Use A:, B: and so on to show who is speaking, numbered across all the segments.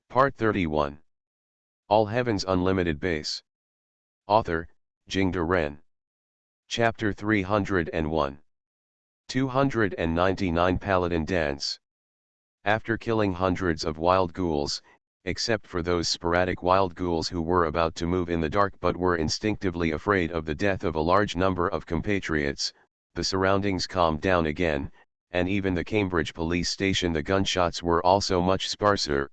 A: Part 31. All Heaven's Unlimited Base. Author, Jingde Ren. Chapter 301. 299 Paladin Dance. After killing hundreds of wild ghouls, except for those sporadic wild ghouls who were about to move in the dark but were instinctively afraid of the death of a large number of compatriots, the surroundings calmed down again, and even the Cambridge police station the gunshots were also much sparser.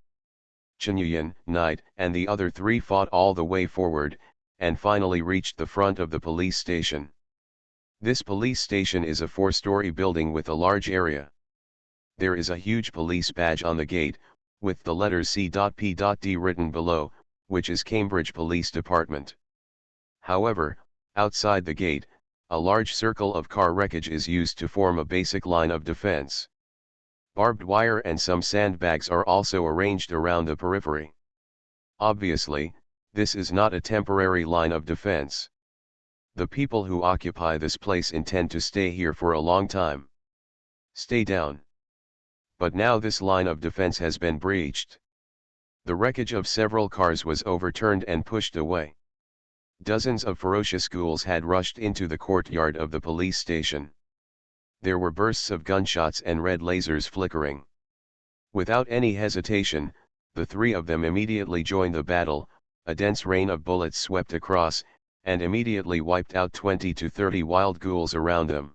A: Chunyuan, Knight, and the other three fought all the way forward, and finally reached the front of the police station. This police station is a 4-story building with a large area. There is a huge police badge on the gate, with the letters C.P.D written below, which is Cambridge Police Department. However, outside the gate, a large circle of car wreckage is used to form a basic line of defense. Barbed wire and some sandbags are also arranged around the periphery. Obviously, this is not a temporary line of defense. The people who occupy this place intend to stay here for a long time. Stay down. But now this line of defense has been breached. The wreckage of several cars was overturned and pushed away. Dozens of ferocious ghouls had rushed into the courtyard of the police station. There were bursts of gunshots and red lasers flickering. Without any hesitation, the three of them immediately joined the battle. A dense rain of bullets swept across, and immediately wiped out 20 to 30 wild ghouls around them.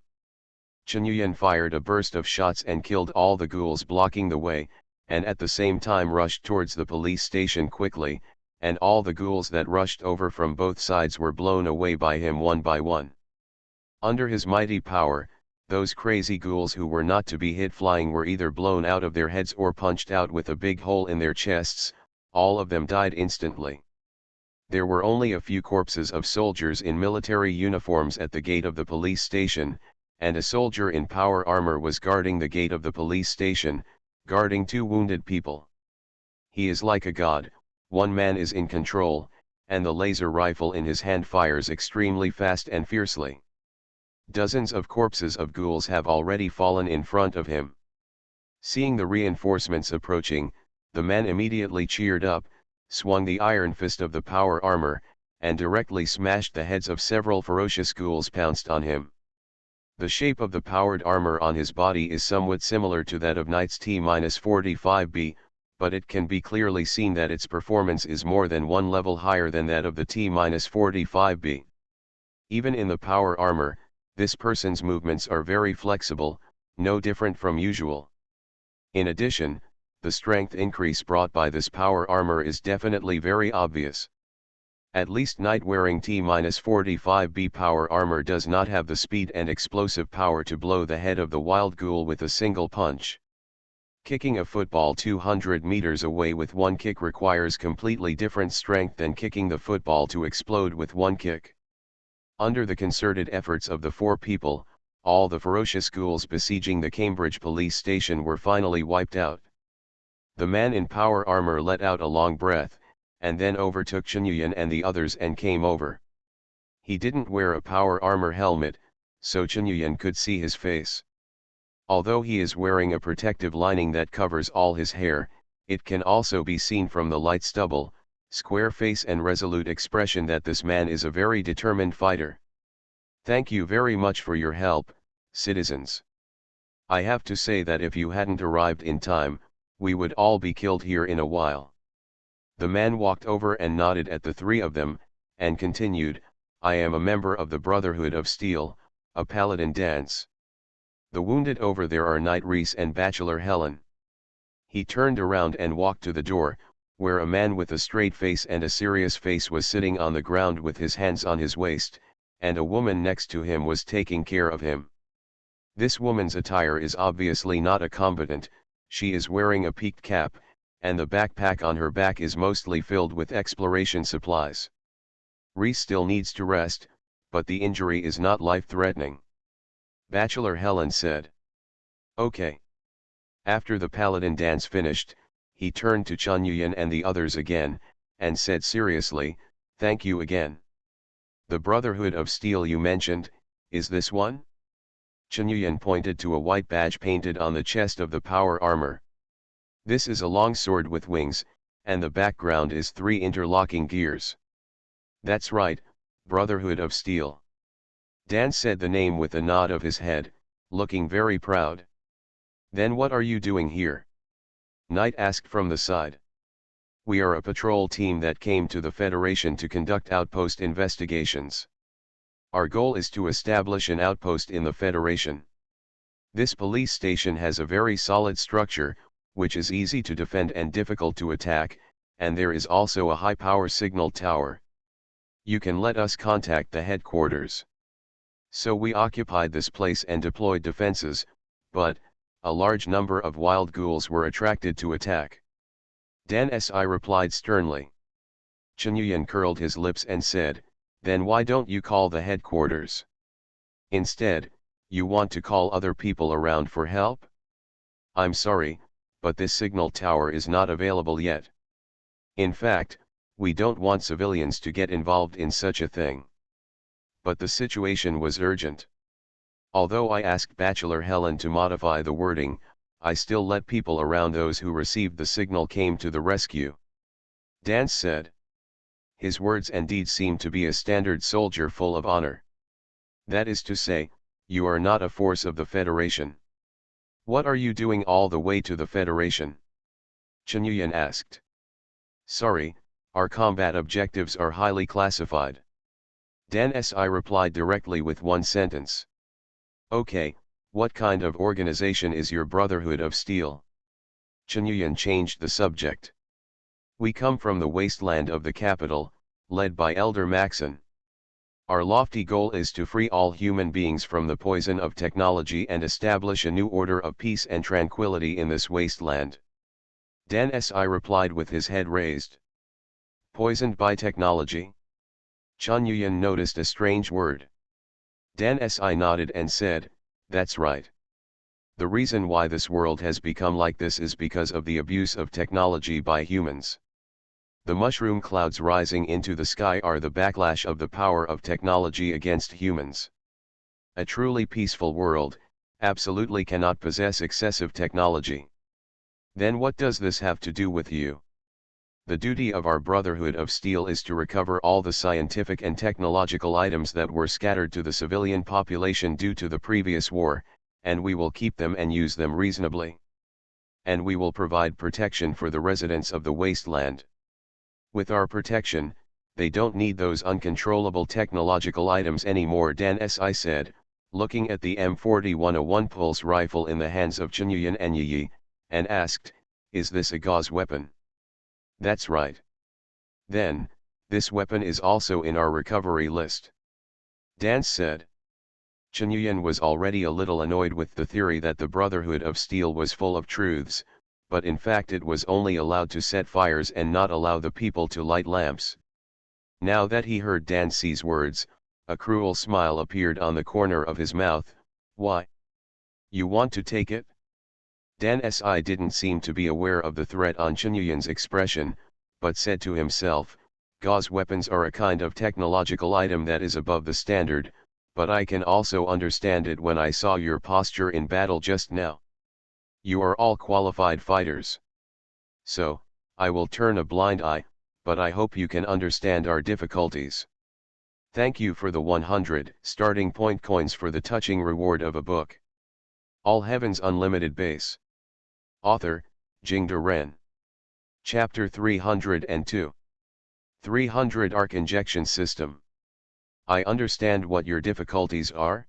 A: Chunyuan fired a burst of shots and killed all the ghouls blocking the way, and at the same time rushed towards the police station quickly, and all the ghouls that rushed over from both sides were blown away by him one by one. Under his mighty power, those crazy ghouls who were not to be hit flying were either blown out of their heads or punched out with a big hole in their chests. All of them died instantly. There were only a few corpses of soldiers in military uniforms at the gate of the police station, and a soldier in power armor was guarding the gate of the police station, guarding two wounded people. He is like a god. One man is in control, and the laser rifle in his hand fires extremely fast and fiercely. Dozens of corpses of ghouls have already fallen in front of him. Seeing the reinforcements approaching, the man immediately cheered up, swung the iron fist of the power armor, and directly smashed the heads of several ferocious ghouls pounced on him. The shape of the powered armor on his body is somewhat similar to that of Knight's T-45B, but it can be clearly seen that its performance is more than one level higher than that of the T-45B. Even in the power armor, this person's movements are very flexible, no different from usual. In addition, the strength increase brought by this power armor is definitely very obvious. At least Knight wearing T-45B power armor does not have the speed and explosive power to blow the head of the wild ghoul with a single punch. Kicking a football 200 meters away with one kick requires completely different strength than kicking the football to explode with one kick. Under the concerted efforts of the four people, all the ferocious ghouls besieging the Cambridge police station were finally wiped out. The man in power armor let out a long breath, and then overtook Chunyuan and the others and came over. He didn't wear a power armor helmet, so Chunyuan could see his face. Although he is wearing a protective lining that covers all his hair, it can also be seen from the light stubble, square face and resolute expression that this man is a very determined fighter. Thank you very much for your help, citizens. I have to say that if you hadn't arrived in time, we would all be killed here in a while. The man walked over and nodded at the three of them, and continued, I am a member of the Brotherhood of Steel, a paladin dance. The wounded over there are Knight Reese and Bachelor Helen. He turned around and walked to the door, where a man with a straight face and a serious face was sitting on the ground with his hands on his waist, and a woman next to him was taking care of him. This woman's attire is obviously not a combatant. She is wearing a peaked cap, and the backpack on her back is mostly filled with exploration supplies. Reese still needs to rest, but the injury is not life-threatening. Bachelor Helen said. Okay. After the paladin dance finished, he turned to Chunyuan and the others again, and said seriously, thank you again. The Brotherhood of Steel you mentioned, is this one? Chunyuan pointed to a white badge painted on the chest of the power armor. This is a long sword with wings, and the background is 3 interlocking gears. That's right, Brotherhood of Steel. Dan said the name with a nod of his head, looking very proud. Then what are you doing here? Knight asked from the side. We are a patrol team that came to the Federation to conduct outpost investigations. Our goal is to establish an outpost in the Federation. This police station has a very solid structure, which is easy to defend and difficult to attack, and there is also a high-power signal tower. You can let us contact the headquarters. So we occupied this place and deployed defenses, but a large number of wild ghouls were attracted to attack. Dan Si replied sternly. Chen Yuyan curled his lips and said, then why don't you call the headquarters? Instead, you want to call other people around for help? I'm sorry, but this signal tower is not available yet. In fact, we don't want civilians to get involved in such a thing. But the situation was urgent. Although I asked Bachelor Helen to modify the wording, I still let people around those who received the signal came to the rescue. Dance said. His words and deeds seemed to be a standard soldier full of honor. That is to say, you are not a force of the Federation. What are you doing all the way to the Federation? Chen Yuyan asked. Sorry, our combat objectives are highly classified. Dan Si replied directly with one sentence. Okay, what kind of organization is your Brotherhood of Steel? Chen Yuyan changed the subject. We come from the wasteland of the capital, led by Elder Maxon. Our lofty goal is to free all human beings from the poison of technology and establish a new order of peace and tranquility in this wasteland. Dan Si replied with his head raised. Poisoned by technology? Chen Yuyan noticed a strange word. Dan Si nodded and said, that's right. The reason why this world has become like this is because of the abuse of technology by humans. The mushroom clouds rising into the sky are the backlash of the power of technology against humans. A truly peaceful world, absolutely cannot possess excessive technology. Then what does this have to do with you? The duty of our Brotherhood of Steel is to recover all the scientific and technological items that were scattered to the civilian population due to the previous war, and we will keep them and use them reasonably. And we will provide protection for the residents of the wasteland. With our protection, they don't need those uncontrollable technological items anymore, Dan Si said, looking at the M4101 pulse rifle in the hands of Chen Yuyan and Yi, and asked, is this a gauze weapon? That's right. Then, this weapon is also in our recovery list. Dan said. Chen Yuyan was already a little annoyed with the theory that the Brotherhood of Steel was full of truths, but in fact it was only allowed to set fires and not allow the people to light lamps. Now that he heard Dan Si's words, a cruel smile appeared on the corner of his mouth. Why? You want to take it? Dan Si didn't seem to be aware of the threat on Chen Yuyan's expression, but said to himself, gauze weapons are a kind of technological item that is above the standard, but I can also understand it when I saw your posture in battle just now. You are all qualified fighters. So, I will turn a blind eye, but I hope you can understand our difficulties. Thank you for the 100 starting point coins for the touching reward of a book. All Heaven's Unlimited Base. Author, Jingde Ren. Chapter 302. 300 Arc Injection System. I understand what your difficulties are.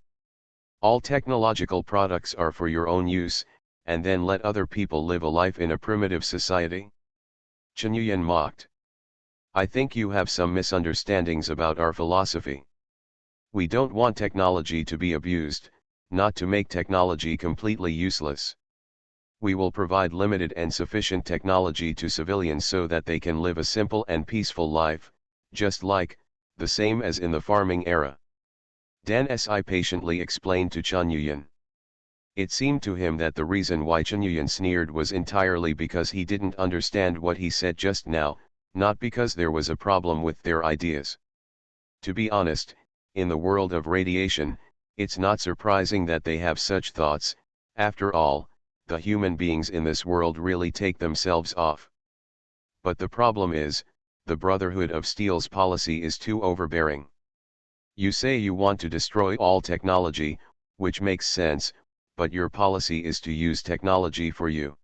A: All technological products are for your own use, and then let other people live a life in a primitive society? Chen Yuyan mocked. I think you have some misunderstandings about our philosophy. We don't want technology to be abused, not to make technology completely useless. We will provide limited and sufficient technology to civilians so that they can live a simple and peaceful life, just like, the same as in the farming era. Dan Si patiently explained to Chen Yuyan. It seemed to him that the reason why Chen Yuyan sneered was entirely because he didn't understand what he said just now, not because there was a problem with their ideas. To be honest, in the world of radiation, it's not surprising that they have such thoughts. After all, the human beings in this world really take themselves off. But the problem is, the Brotherhood of Steel's policy is too overbearing. You say you want to destroy all technology, which makes sense, but your policy is to use technology for you.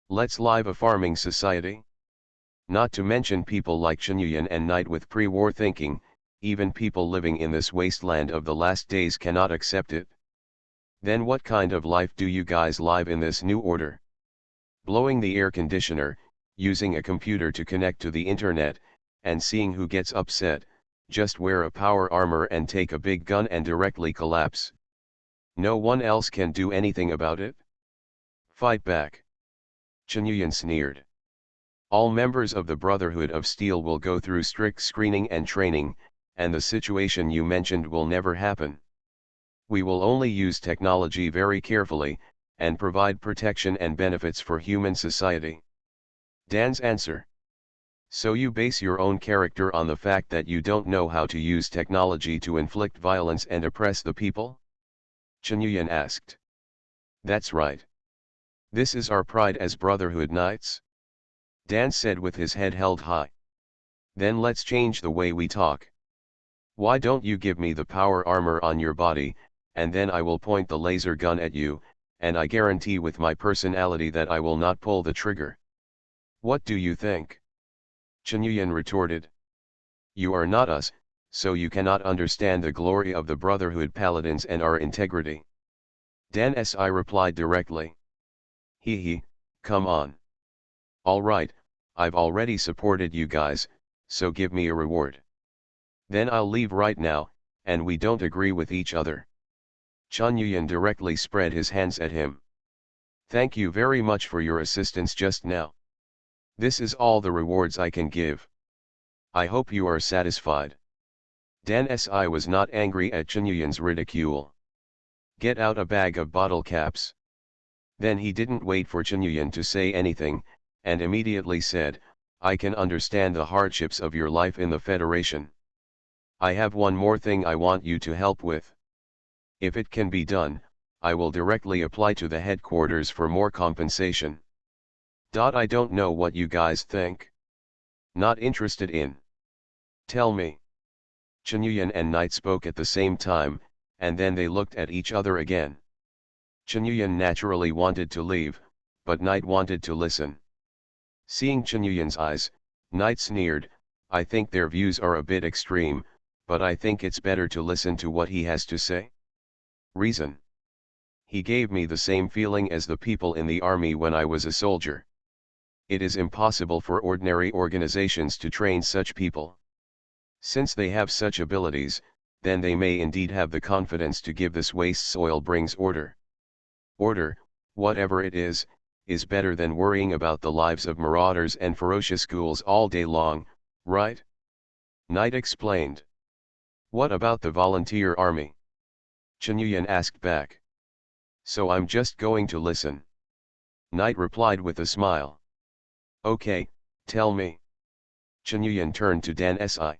A: Let's live a farming society? Not to mention people like Chen and Knight with pre-war thinking, even people living in this wasteland of the last days cannot accept it. Then what kind of life do you guys live in this new order? Blowing the air conditioner, using a computer to connect to the internet, and seeing who gets upset, just wear a power armor and take a big gun and directly collapse. No one else can do anything about it? Fight back. Chen sneered. All members of the Brotherhood of Steel will go through strict screening and training, and the situation you mentioned will never happen. We will only use technology very carefully, and provide protection and benefits for human society. Dan's answer. So you base your own character on the fact that you don't know how to use technology to inflict violence and oppress the people? Chen asked. That's right. This is our pride as Brotherhood Knights. Dan said with his head held high. Then let's change the way we talk. Why don't you give me the power armor on your body, and then I will point the laser gun at you, and I guarantee with my personality that I will not pull the trigger. What do you think? Chen retorted. You are not us, so you cannot understand the glory of the Brotherhood Paladins and our integrity. Dan Si replied directly. Hee, come on. Alright, I've already supported you guys, so give me a reward. Then I'll leave right now, and we don't agree with each other. Chen directly spread his hands at him. Thank you very much for your assistance just now. This is all the rewards I can give. I hope you are satisfied. Dan Si was not angry at Chen ridicule. Get out a bag of bottle caps. Then he didn't wait for Chen to say anything, and immediately said, I can understand the hardships of your life in the Federation. I have one more thing I want you to help with. If it can be done, I will directly apply to the headquarters for more compensation. I don't know what you guys think. Not interested in. Tell me. Chen and Knight spoke at the same time, and then they looked at each other again. Chen naturally wanted to leave, but Knight wanted to listen. Seeing Chen eyes, Knight sneered, I think their views are a bit extreme, but I think it's better to listen to what he has to say. Reason. He gave me the same feeling as the people in the army when I was a soldier. It is impossible for ordinary organizations to train such people. Since they have such abilities, then they may indeed have the confidence to give this waste soil brings order. Order, whatever it is better than worrying about the lives of marauders and ferocious ghouls all day long, right? Knight explained. What about the volunteer army? Chen asked back. So I'm just going to listen. Knight replied with a smile. Okay, tell me. Chen turned to Dan Si.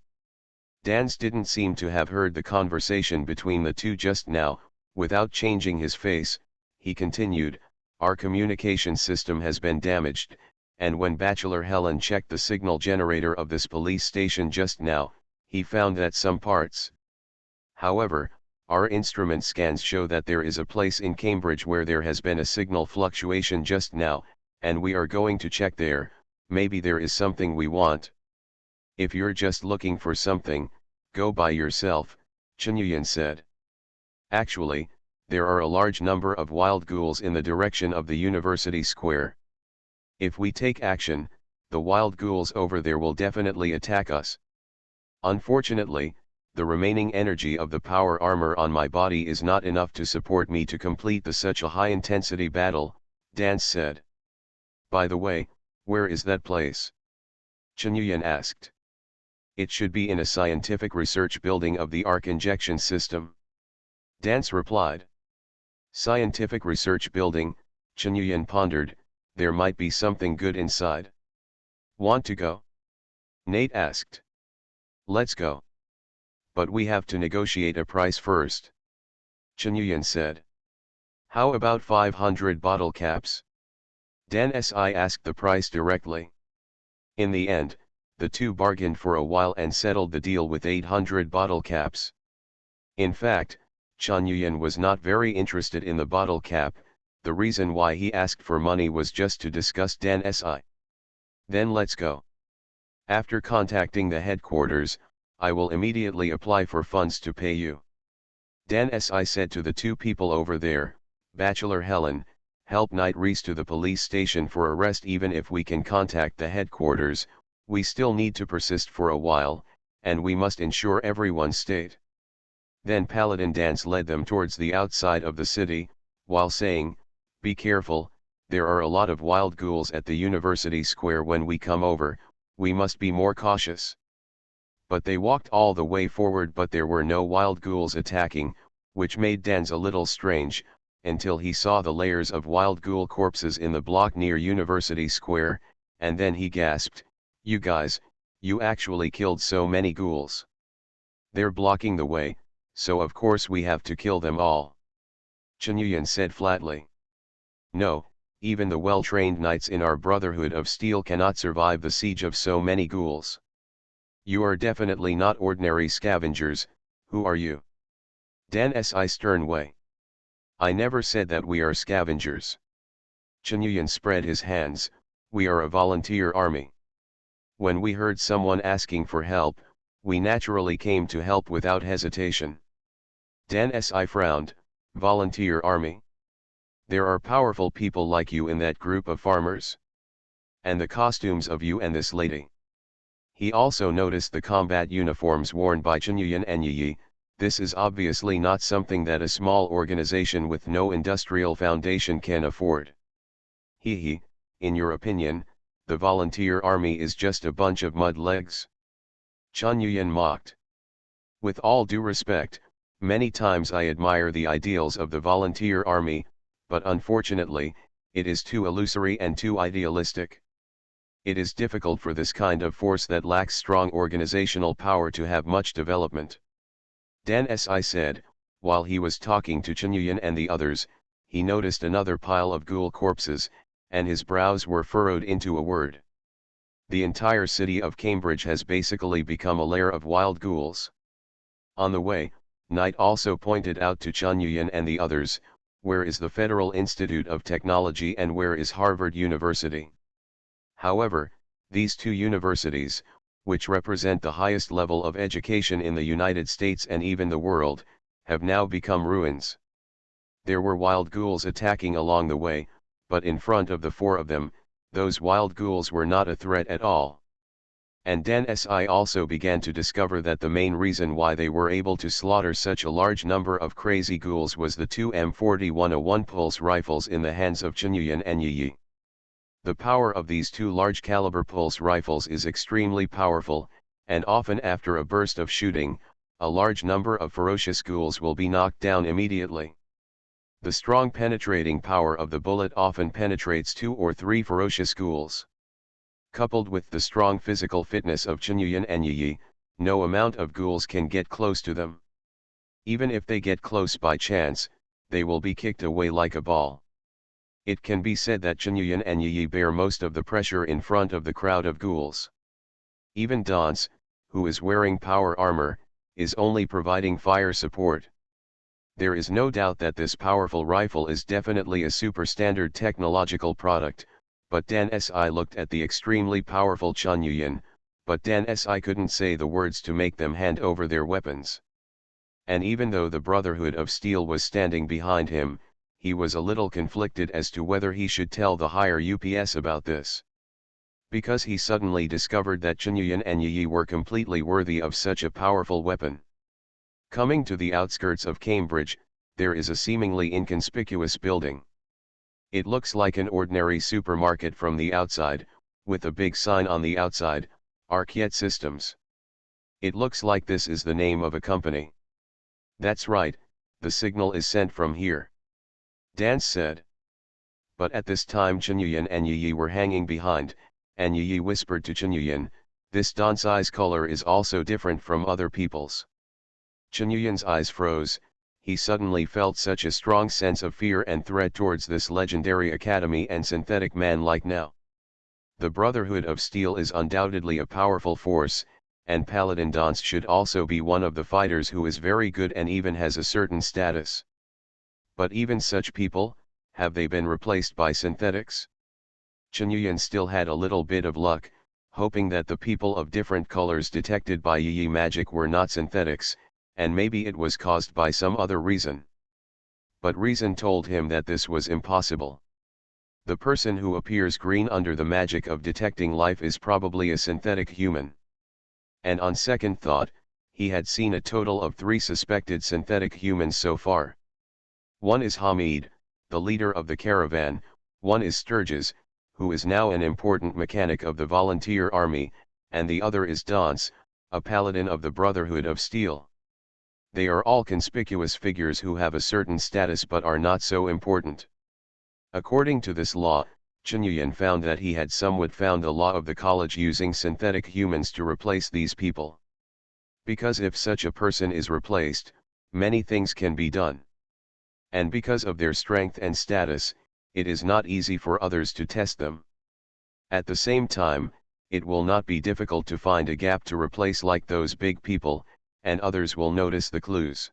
A: Dans didn't seem to have heard the conversation between the two just now. Without changing his face, he continued, our communication system has been damaged, and when Bachelor Helen checked the signal generator of this police station just now, he found that some parts. However, our instrument scans show that there is a place in Cambridge where there has been a signal fluctuation just now, and we are going to check there. Maybe there is something we want. If you're just looking for something, go by yourself, Chen said. Actually, there are a large number of wild ghouls in the direction of the University Square. If we take action, the wild ghouls over there will definitely attack us. Unfortunately, the remaining energy of the power armor on my body is not enough to support me to complete such a high-intensity battle, Dance said. By the way, where is that place? Chen asked. It should be in a scientific research building of the arc injection system. Dance replied. Scientific research building, Chen pondered, there might be something good inside. Want to go? Nate asked. Let's go. But we have to negotiate a price first. Chen said. How about 500 bottle caps? Dan Si asked the price directly. In the end, the two bargained for a while and settled the deal with 800 bottle caps. In fact, Chen Yuyan was not very interested in the bottle cap. The reason why he asked for money was just to discuss Dan Si. Then let's go. After contacting the headquarters, I will immediately apply for funds to pay you. Dan Si said to the two people over there, Bachelor Helen, help Knight Reese to the police station for arrest. Even if we can contact the headquarters, we still need to persist for a while, and we must ensure everyone's state. Then Paladin Dance led them towards the outside of the city, while saying, be careful, there are a lot of wild ghouls at the university square. When we come over, we must be more cautious. But they walked all the way forward, but there were no wild ghouls attacking, which made Dance a little strange, until he saw the layers of wild ghoul corpses in the block near University Square, and then he gasped, you guys, you actually killed so many ghouls. They're blocking the way, so of course we have to kill them all. Chen Yuyan said flatly. No, even the well-trained knights in our Brotherhood of Steel cannot survive the siege of so many ghouls. You are definitely not ordinary scavengers. Who are you? Dan Si stern way. I never said that we are scavengers. Chen Yuyan spread his hands, we are a volunteer army. When we heard someone asking for help, we naturally came to help without hesitation. Dan Si frowned, volunteer army? There are powerful people like you in that group of farmers. And the costumes of you and this lady. He also noticed the combat uniforms worn by Chen Yuyan and Yi. This is obviously not something that a small organization with no industrial foundation can afford. He, in your opinion, the volunteer army is just a bunch of mud legs? Chen Yuyan mocked. With all due respect, many times I admire the ideals of the volunteer army, but unfortunately, it is too illusory and too idealistic. It is difficult for this kind of force that lacks strong organizational power to have much development. Dan Si said, while he was talking to Chen Yuyan and the others, he noticed another pile of ghoul corpses, and his brows were furrowed into a word. The entire city of Cambridge has basically become a lair of wild ghouls. On the way, Knight also pointed out to Chen Yuyan and the others, where is the Federal Institute of Technology and where is Harvard University? However, these two universities, which represent the highest level of education in the United States and even the world, have now become ruins. There were wild ghouls attacking along the way, but in front of the four of them, those wild ghouls were not a threat at all. And Dan Si also began to discover that the main reason why they were able to slaughter such a large number of crazy ghouls was the two M4101 pulse rifles in the hands of Chen Yuyan and Yi. The power of these two large-caliber pulse rifles is extremely powerful, and often after a burst of shooting, a large number of ferocious ghouls will be knocked down immediately. The strong penetrating power of the bullet often penetrates 2 or 3 ferocious ghouls. Coupled with the strong physical fitness of Chen Yuyan and Yi, no amount of ghouls can get close to them. Even if they get close by chance, they will be kicked away like a ball. It can be said that Chen Yuyan and Yi bear most of the pressure in front of the crowd of ghouls. Even Dance, who is wearing power armor, is only providing fire support. There is no doubt that this powerful rifle is definitely a super standard technological product, but Dan Si looked at the extremely powerful Chen Yuyan, but Dan Si couldn't say the words to make them hand over their weapons. And even though the Brotherhood of Steel was standing behind him, he was a little conflicted as to whether he should tell the higher UPS about this. Because he suddenly discovered that Chen Yuyan and Yi were completely worthy of such a powerful weapon. Coming to the outskirts of Cambridge, there is a seemingly inconspicuous building. It looks like an ordinary supermarket from the outside, with a big sign on the outside, Arquette Systems. It looks like this is the name of a company. That's right, the signal is sent from here. Dance said. But at this time Chen Yuyan and Yi were hanging behind, and Yi whispered to Chen Yuyan, this Dance's color is also different from other people's. Chen Yuyan's eyes froze. He suddenly felt such a strong sense of fear and threat towards this legendary academy and synthetic man like now. The Brotherhood of Steel is undoubtedly a powerful force, and Paladin Danse should also be one of the fighters who is very good and even has a certain status. But even such people, have they been replaced by synthetics? Chen Yuyan still had a little bit of luck, hoping that the people of different colors detected by Yi magic were not synthetics, and maybe it was caused by some other reason. But reason told him that this was impossible. The person who appears green under the magic of detecting life is probably a synthetic human. And on second thought, he had seen a total of 3 suspected synthetic humans so far. One is Hamid, the leader of the caravan, one is Sturgis, who is now an important mechanic of the volunteer army, and the other is Danse, a paladin of the Brotherhood of Steel. They are all conspicuous figures who have a certain status but are not so important. According to this law, Chen Yuyan found that he had somewhat found the law of the college using synthetic humans to replace these people. Because if such a person is replaced, many things can be done. And because of their strength and status, it is not easy for others to test them. At the same time, it will not be difficult to find a gap to replace like those big people, and others will notice the clues.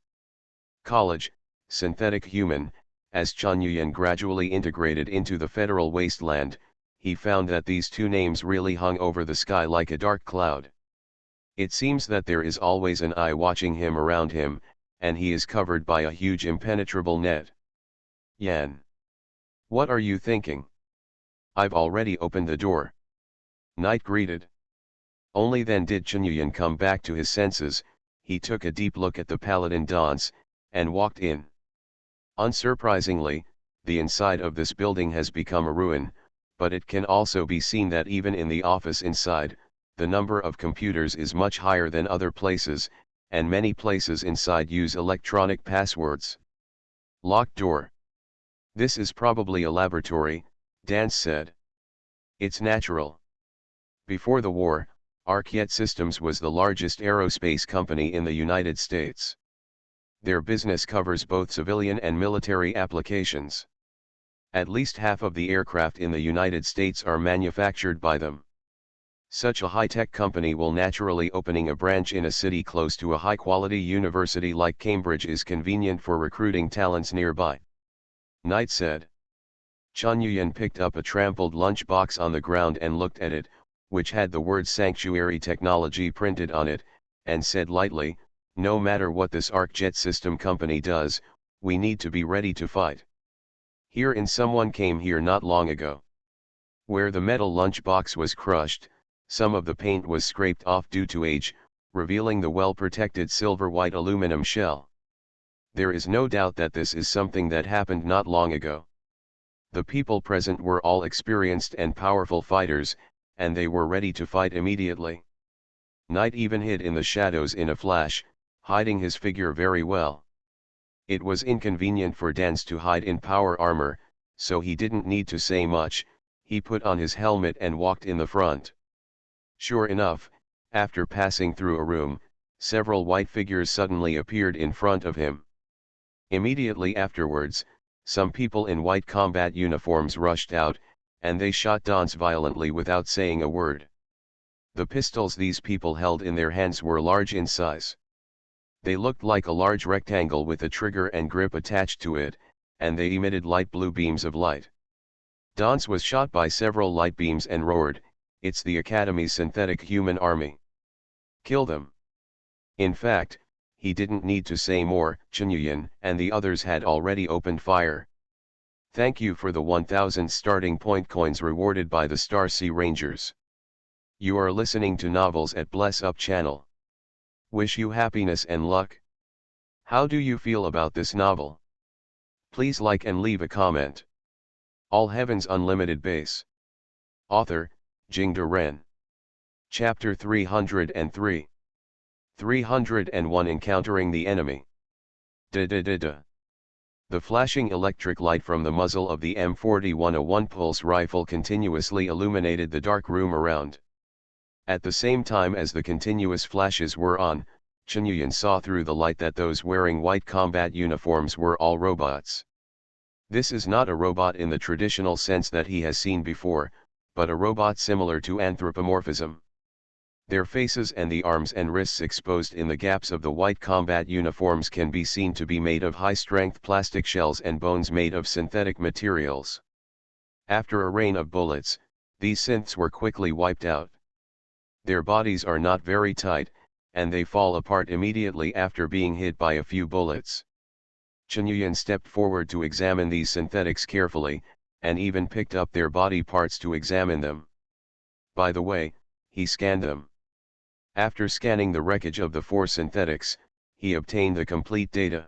A: College, synthetic human. As Chen Yuyan gradually integrated into the federal wasteland, he found that these 2 names really hung over the sky like a dark cloud. It seems that there is always an eye watching him around him, and he is covered by a huge impenetrable net. Yan. What are you thinking? I've already opened the door. Knight greeted. Only then did Chen Yuyan come back to his senses. He took a deep look at the Paladin Danse, and walked in. Unsurprisingly, the inside of this building has become a ruin, but it can also be seen that even in the office inside, the number of computers is much higher than other places, and many places inside use electronic passwords. Locked door. This is probably a laboratory, Danse said. It's natural. Before the war, Arcjet Systems was the largest aerospace company in the United States. Their business covers both civilian and military applications. At least half of the aircraft in the United States are manufactured by them. Such a high-tech company will naturally opening a branch in a city close to a high-quality university like Cambridge is convenient for recruiting talents nearby. Knight said. Chen Yuyan picked up a trampled lunchbox on the ground and looked at it, which had the word Sanctuary Technology printed on it, and said lightly, no matter what this Arcjet system company does, we need to be ready to fight. Someone came here not long ago. Where the metal lunchbox was crushed, some of the paint was scraped off due to age, revealing the well-protected silver-white aluminum shell. There is no doubt that this is something that happened not long ago. The people present were all experienced and powerful fighters, and they were ready to fight immediately. Knight even hid in the shadows in a flash, hiding his figure very well. It was inconvenient for Danse to hide in power armor, so he didn't need to say much. He put on his helmet and walked in the front. Sure enough, after passing through a room, several white figures suddenly appeared in front of him. Immediately afterwards, some people in white combat uniforms rushed out, and they shot Danse violently without saying a word. The pistols these people held in their hands were large in size. They looked like a large rectangle with a trigger and grip attached to it, and they emitted light blue beams of light. Danse was shot by several light beams and roared, "It's the Academy's synthetic human army. Kill them." In fact, he didn't need to say more. Chen Yuyan and the others had already opened fire. Thank you for the 1000 starting point coins rewarded by the Star Sea Rangers. You are listening to Novels at Bless Up channel. Wish you happiness and luck. How do you feel about this novel? Please like and leave a comment. All Heavens Unlimited Base. Author, Jingde Ren. Chapter 303. 301 Encountering the Enemy. Da. The flashing electric light from the muzzle of the M4101 pulse rifle continuously illuminated the dark room around. At the same time as the continuous flashes were on, Chen Yuyan saw through the light that those wearing white combat uniforms were all robots. This is not a robot in the traditional sense that he has seen before, but a robot similar to anthropomorphism. Their faces and the arms and wrists exposed in the gaps of the white combat uniforms can be seen to be made of high-strength plastic shells and bones made of synthetic materials. After a rain of bullets, these synths were quickly wiped out. Their bodies are not very tight, and they fall apart immediately after being hit by a few bullets. Chen Yuyan stepped forward to examine these synthetics carefully, and even picked up their body parts to examine them. By the way, he scanned them. After scanning the wreckage of the 4 synthetics, he obtained the complete data.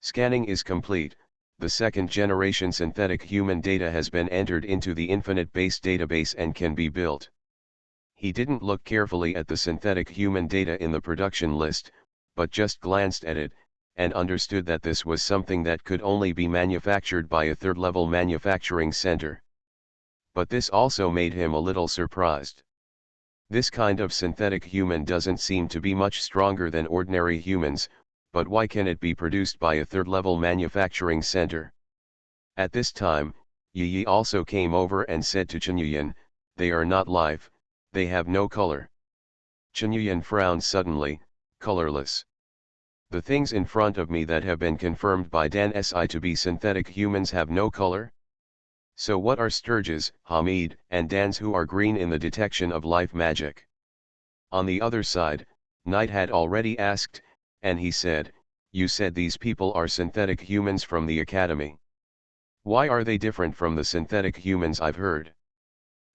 A: Scanning is complete, the second-generation synthetic human data has been entered into the infinite base database and can be built. He didn't look carefully at the synthetic human data in the production list, but just glanced at it, and understood that this was something that could only be manufactured by a third-level manufacturing center. But this also made him a little surprised. This kind of synthetic human doesn't seem to be much stronger than ordinary humans, but why can it be produced by a third-level manufacturing center? At this time, Yi also came over and said to Chen Yuyan, "They are not life, they have no color." Chen Yuyan frowned suddenly, colorless. The things in front of me that have been confirmed by Dan Si to be synthetic humans have no color? So what are Sturge's, Hamid, and Dan's who are green in the detection of life magic? On the other side, Knight had already asked, and he said, "You said these people are synthetic humans from the academy. Why are they different from the synthetic humans I've heard?"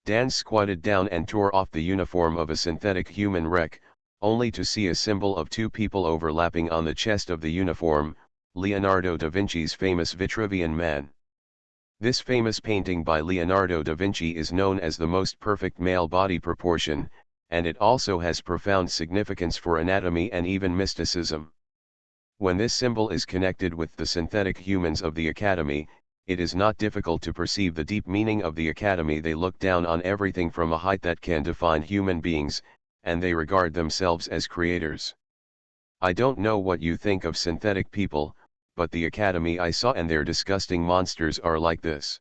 A: Dan squatted down and tore off the uniform of a synthetic human wreck, only to see a symbol of 2 people overlapping on the chest of the uniform, Leonardo da Vinci's famous Vitruvian Man. This famous painting by Leonardo da Vinci is known as the most perfect male body proportion, and it also has profound significance for anatomy and even mysticism. When this symbol is connected with the synthetic humans of the Academy, it is not difficult to perceive the deep meaning of the Academy. They look down on everything from a height that can define human beings, and they regard themselves as creators. I don't know what you think of synthetic people, but the Academy I saw and their disgusting monsters are like this.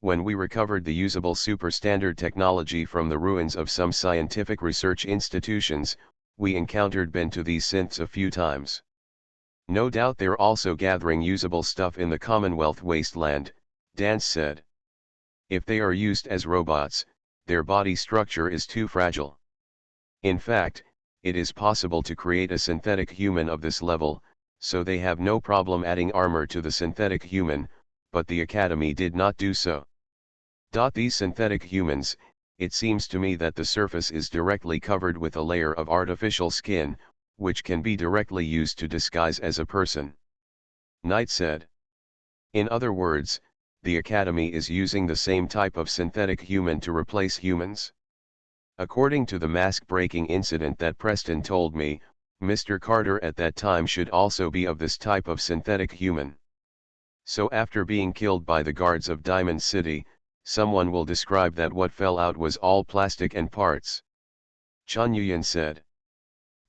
A: When we recovered the usable superstandard technology from the ruins of some scientific research institutions, we encountered been to these synths a few times. No doubt they're also gathering usable stuff in the Commonwealth wasteland, Dance said. If they are used as robots, their body structure is too fragile. In fact, it is possible to create a synthetic human of this level, so they have no problem adding armor to the synthetic human, but the Academy did not do so. These synthetic humans, it seems to me that the surface is directly covered with a layer of artificial skin, which can be directly used to disguise as a person. Knight said. In other words, the Academy is using the same type of synthetic human to replace humans? According to the mask-breaking incident that Preston told me, Mr. Carter at that time should also be of this type of synthetic human. So after being killed by the guards of Diamond City, someone will describe that what fell out was all plastic and parts. Chen Yuyan said.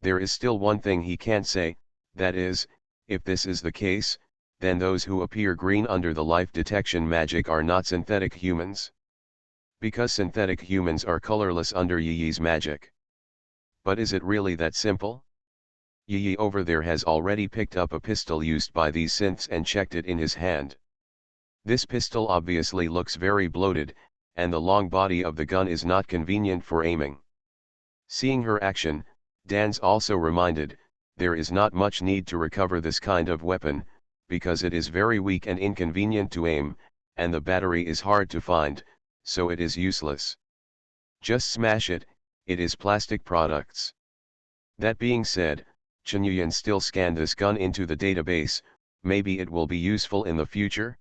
A: There is still one thing he can't say, that is, if this is the case, then those who appear green under the life detection magic are not synthetic humans. Because synthetic humans are colorless under Yi's magic. But is it really that simple? Yi over there has already picked up a pistol used by these synths and checked it in his hand. This pistol obviously looks very bloated, and the long body of the gun is not convenient for aiming. Seeing her action, Dan's also reminded, there is not much need to recover this kind of weapon, because it is very weak and inconvenient to aim, and the battery is hard to find, so it is useless. Just smash it, it is plastic products. That being said, Chen Yuyan still scanned this gun into the database, maybe it will be useful in the future?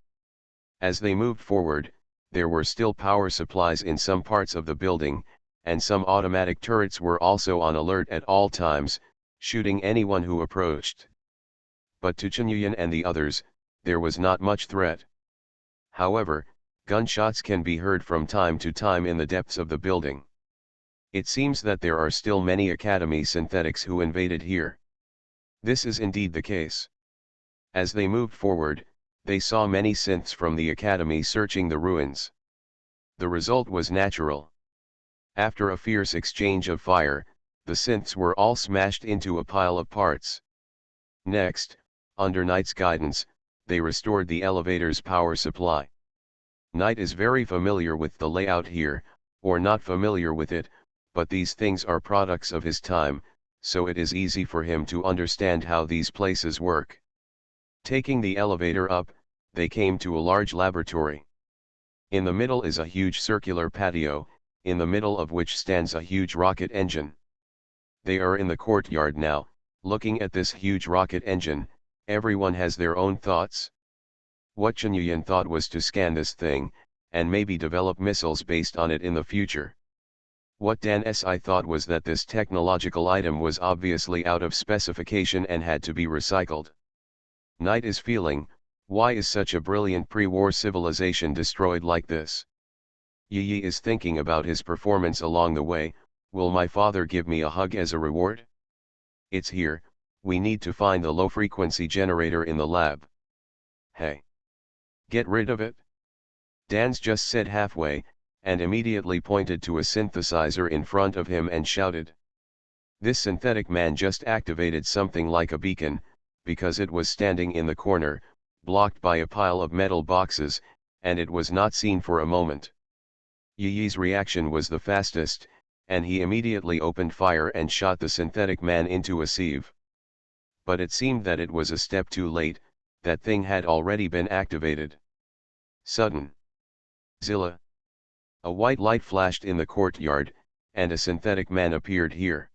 A: As they moved forward, there were still power supplies in some parts of the building, and some automatic turrets were also on alert at all times, shooting anyone who approached. But to Chen Yuyan and the others, there was not much threat. However, gunshots can be heard from time to time in the depths of the building. It seems that there are still many Academy synthetics who invaded here. This is indeed the case. As they moved forward, they saw many synths from the Academy searching the ruins. The result was natural. After a fierce exchange of fire, the synths were all smashed into a pile of parts. Next, under Knight's guidance, they restored the elevator's power supply. Knight is very familiar with the layout here, or not familiar with it, but these things are products of his time, so it is easy for him to understand how these places work. Taking the elevator up, they came to a large laboratory. In the middle is a huge circular patio, in the middle of which stands a huge rocket engine. They are in the courtyard now, looking at this huge rocket engine. Everyone has their own thoughts. What Chen Yuyan thought was to scan this thing, and maybe develop missiles based on it in the future. What Dan Si thought was that this technological item was obviously out of specification and had to be recycled. Knight is feeling, why is such a brilliant pre-war civilization destroyed like this? Yi is thinking about his performance along the way. Will my father give me a hug as a reward? It's here, we need to find the low-frequency generator in the lab. Hey! Get rid of it? Dan's just said halfway, and immediately pointed to a synthesizer in front of him and shouted. This synthetic man just activated something like a beacon, because it was standing in the corner, blocked by a pile of metal boxes, and it was not seen for a moment. Yi's reaction was the fastest, and he immediately opened fire and shot the synthetic man into a sieve. But it seemed that it was a step too late, that thing had already been activated. Sudden. Zilla. A white light flashed in the courtyard, and a synthetic man appeared here.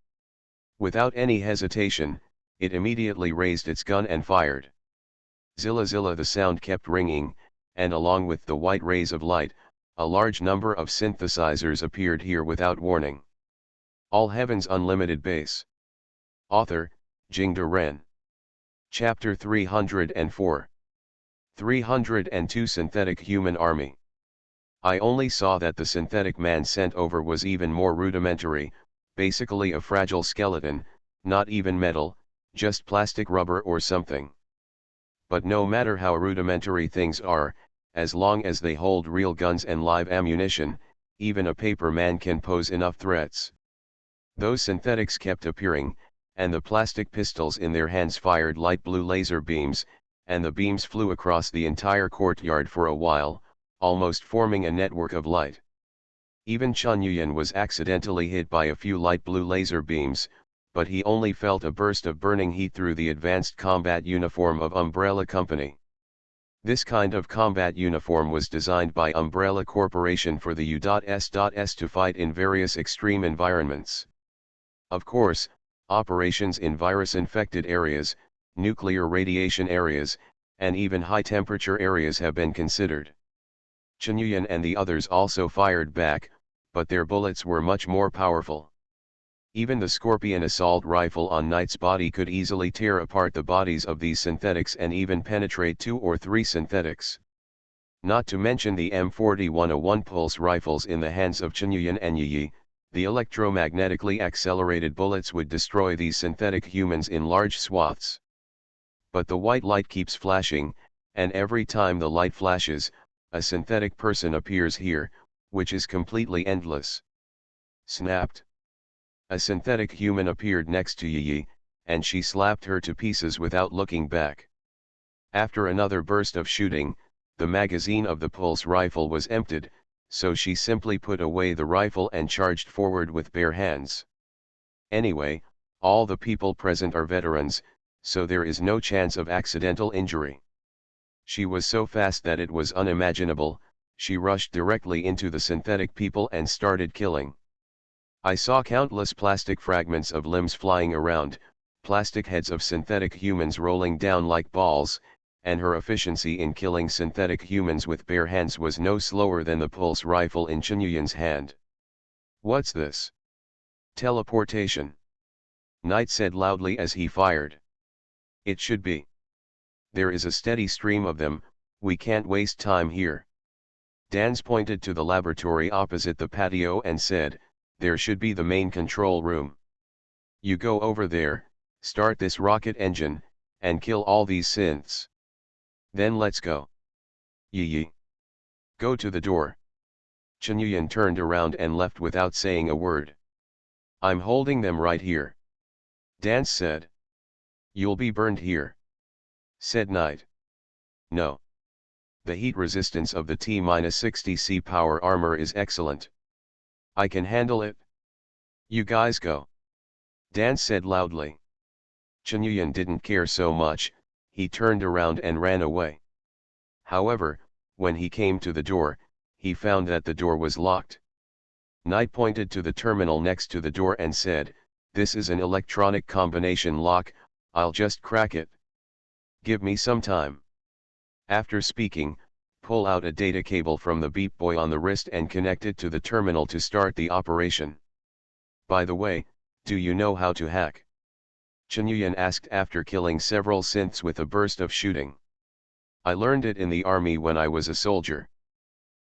A: Without any hesitation, it immediately raised its gun and fired. Zilla zilla, the sound kept ringing, and along with the white rays of light, a large number of synthesizers appeared here without warning. All Heaven's Unlimited Base. Author, Jingde Ren. Chapter 304. 302 Synthetic Human Army. I only saw that the synthetic man sent over was even more rudimentary, basically a fragile skeleton, not even metal, just plastic rubber or something. But no matter how rudimentary things are, as long as they hold real guns and live ammunition, even a paper man can pose enough threats. Those synthetics kept appearing, and the plastic pistols in their hands fired light blue laser beams, and the beams flew across the entire courtyard for a while, almost forming a network of light. Even Chen Yuyan was accidentally hit by a few light blue laser beams, but he only felt a burst of burning heat through the advanced combat uniform of Umbrella Company. This kind of combat uniform was designed by Umbrella Corporation for the U.S. to fight in various extreme environments. Of course, operations in virus-infected areas, nuclear radiation areas, and even high-temperature areas have been considered. Chen Yuyan and the others also fired back, but their bullets were much more powerful. Even the Scorpion assault rifle on Knight's body could easily tear apart the bodies of these synthetics and even penetrate 2 or 3 synthetics. Not to mention the M4101 pulse rifles in the hands of Chen Yuyan and Yi, the electromagnetically accelerated bullets would destroy these synthetic humans in large swaths. But the white light keeps flashing, and every time the light flashes, a synthetic person appears here, which is completely endless. Snapped. A synthetic human appeared next to Yi, and she slapped her to pieces without looking back. After another burst of shooting, the magazine of the pulse rifle was emptied, so she simply put away the rifle and charged forward with bare hands. Anyway, all the people present are veterans, so there is no chance of accidental injury. She was so fast that it was unimaginable. She rushed directly into the synthetic people and started killing. I saw countless plastic fragments of limbs flying around, plastic heads of synthetic humans rolling down like balls, and her efficiency in killing synthetic humans with bare hands was no slower than the pulse rifle in Chen Yuyan's hand. What's this? Teleportation. Knight said loudly as he fired. It should be. There is a steady stream of them, we can't waste time here. Dans pointed to the laboratory opposite the patio and said, there should be the main control room. You go over there, start this rocket engine, and kill all these synths. Then let's go. Yi. Go to the door. Chen Yuyan turned around and left without saying a word. I'm holding them right here. Dance said. You'll be burned here, said Knight. No. The heat resistance of the T-60C power armor is excellent. I can handle it. You guys go. Dance said loudly. Chen Yuyan didn't care so much, he turned around and ran away. However, when he came to the door, he found that the door was locked. Knight pointed to the terminal next to the door and said, "This is an electronic combination lock, I'll just crack it. Give me some time." After speaking, pull out a data cable from the beep boy on the wrist and connect it to the terminal to start the operation. By the way, do you know how to hack? Chen Yuyan asked after killing several synths with a burst of shooting. I learned it in the army when I was a soldier.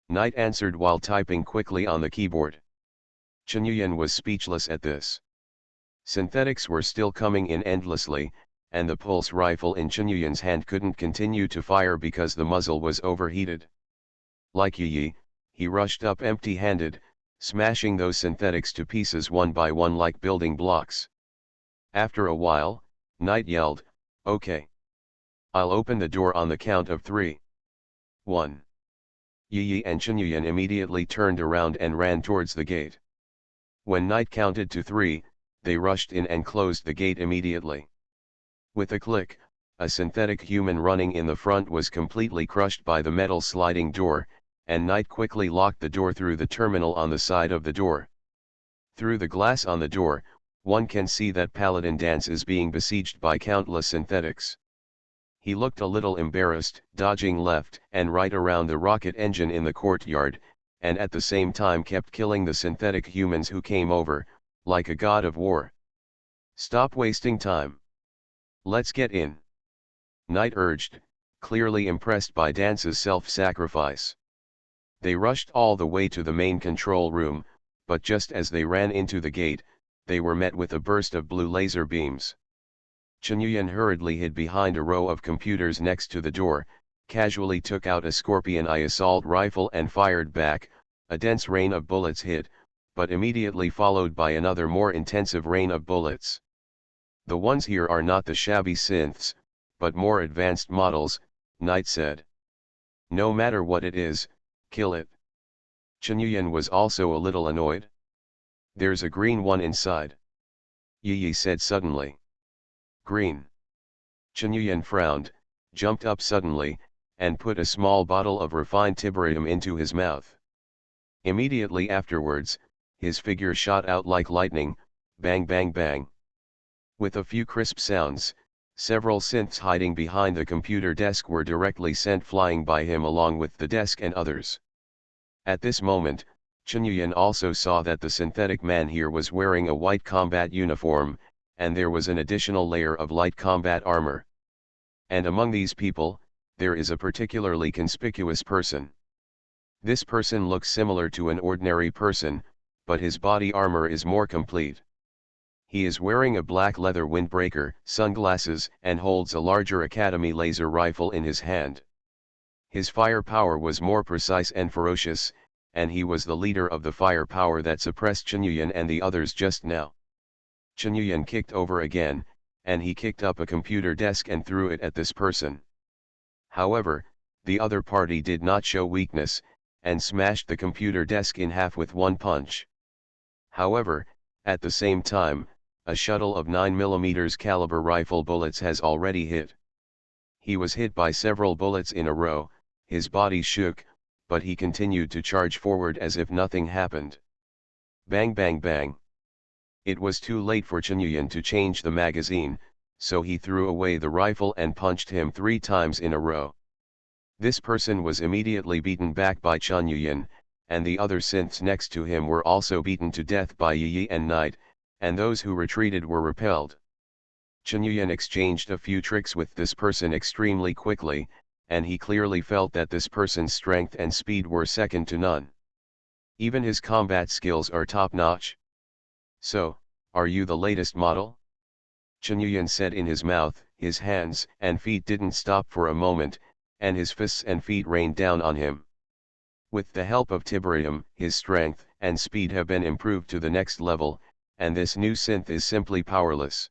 A: Knight answered while typing quickly on the keyboard. Chen Yuyan was speechless at this. Synthetics were still coming in endlessly, and the pulse rifle in Chen Yuyan's hand couldn't continue to fire because the muzzle was overheated. Like Yi, he rushed up empty-handed, smashing those synthetics to pieces one by one like building blocks. After a while, Knight yelled, "Okay. I'll open the door on the count of 3. 1. Yi and Chen Yuyan immediately turned around and ran towards the gate. When Knight counted to 3, they rushed in and closed the gate immediately. With a click, a synthetic human running in the front was completely crushed by the metal sliding door, and Knight quickly locked the door through the terminal on the side of the door. Through the glass on the door, one can see that Paladin Dance is being besieged by countless synthetics. He looked a little embarrassed, dodging left and right around the rocket engine in the courtyard, and at the same time kept killing the synthetic humans who came over, like a god of war. "Stop wasting time. Let's get in," Knight urged, clearly impressed by Dance's self-sacrifice. They rushed all the way to the main control room, but just as they ran into the gate, they were met with a burst of blue laser beams. Chen Yuyan hurriedly hid behind a row of computers next to the door, casually took out a Scorpion I assault rifle and fired back. A dense rain of bullets hit, but immediately followed by another more intensive rain of bullets. "The ones here are not the shabby synths, but more advanced models," Knight said. "No matter what it is, kill it." Chen Yuyan was also a little annoyed. "There's a green one inside," Yi said suddenly. "Green?" Chen Yuyan frowned, jumped up suddenly, and put a small bottle of refined tiberium into his mouth. Immediately afterwards, his figure shot out like lightning, bang bang bang. With a few crisp sounds, several synths hiding behind the computer desk were directly sent flying by him along with the desk and others. At this moment, Chen Yuyan also saw that the synthetic man here was wearing a white combat uniform, and there was an additional layer of light combat armor. And among these people, there is a particularly conspicuous person. This person looks similar to an ordinary person, but his body armor is more complete. He is wearing a black leather windbreaker, sunglasses, and holds a larger Academy laser rifle in his hand. His firepower was more precise and ferocious, and he was the leader of the firepower that suppressed Chen Yuyan and the others just now. Chen Yuyan kicked over again, and he kicked up a computer desk and threw it at this person. However, the other party did not show weakness, and smashed the computer desk in half with one punch. However, at the same time, a shuttle of 9mm caliber rifle bullets has already hit. He was hit by several bullets in a row, his body shook, but he continued to charge forward as if nothing happened. Bang bang bang. It was too late for Chen Yuyan to change the magazine, so he threw away the rifle and punched him 3 times in a row. This person was immediately beaten back by Chen Yuyan, and the other synths next to him were also beaten to death by Yi and Knight, and those who retreated were repelled. Chen Yuyan exchanged a few tricks with this person extremely quickly, and he clearly felt that this person's strength and speed were second to none. Even his combat skills are top-notch. "So, are you the latest model?" Chen Yuyan said in his mouth. His hands and feet didn't stop for a moment, and his fists and feet rained down on him. With the help of Tiberium, his strength and speed have been improved to the next level, and this new synth is simply powerless.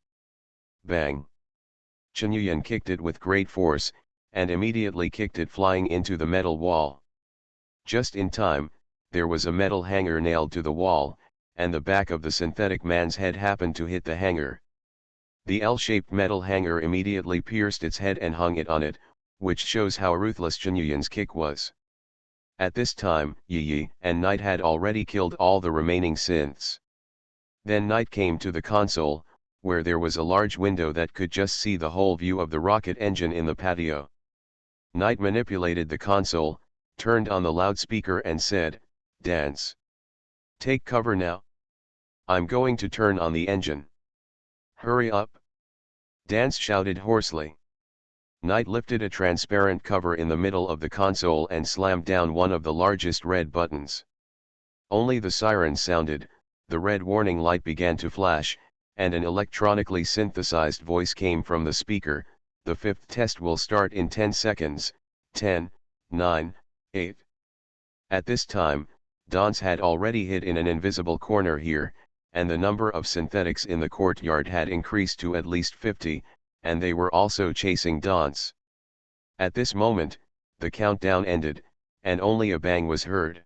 A: Bang! Chunyuan kicked it with great force, and immediately kicked it flying into the metal wall. Just in time, there was a metal hanger nailed to the wall, and the back of the synthetic man's head happened to hit the hanger. The L-shaped metal hanger immediately pierced its head and hung it on it, which shows how ruthless Chunyuan's kick was. At this time, Yi and Knight had already killed all the remaining synths. Then Knight came to the console, where there was a large window that could just see the whole view of the rocket engine in the patio. Knight manipulated the console, turned on the loudspeaker and said, "Dance. Take cover now. I'm going to turn on the engine. Hurry up." Dance shouted hoarsely. Knight lifted a transparent cover in the middle of the console and slammed down one of the largest red buttons. Only the siren sounded, the red warning light began to flash, and an electronically synthesized voice came from the speaker. "The fifth test will start in 10 seconds, 10, 9, 8. At this time, Dance had already hid in an invisible corner here, and the number of synthetics in the courtyard had increased to at least 50, and they were also chasing Dance. At this moment, the countdown ended, and only a bang was heard.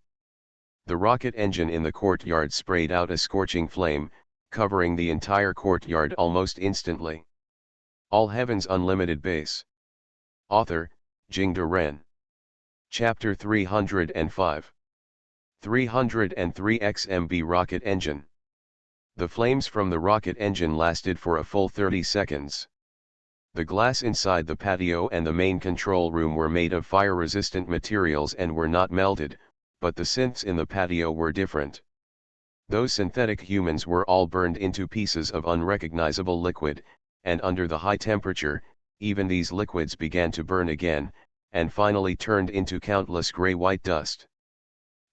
A: The rocket engine in the courtyard sprayed out a scorching flame, covering the entire courtyard almost instantly. All Heaven's Unlimited Base. Author, Jingde Ren. Chapter 305. 303 XMB Rocket Engine. The flames from the rocket engine lasted for a full 30 seconds. The glass inside the patio and the main control room were made of fire-resistant materials and were not melted, but the synths in the patio were different. Those synthetic humans were all burned into pieces of unrecognizable liquid, and under the high temperature, even these liquids began to burn again, and finally turned into countless gray-white dust.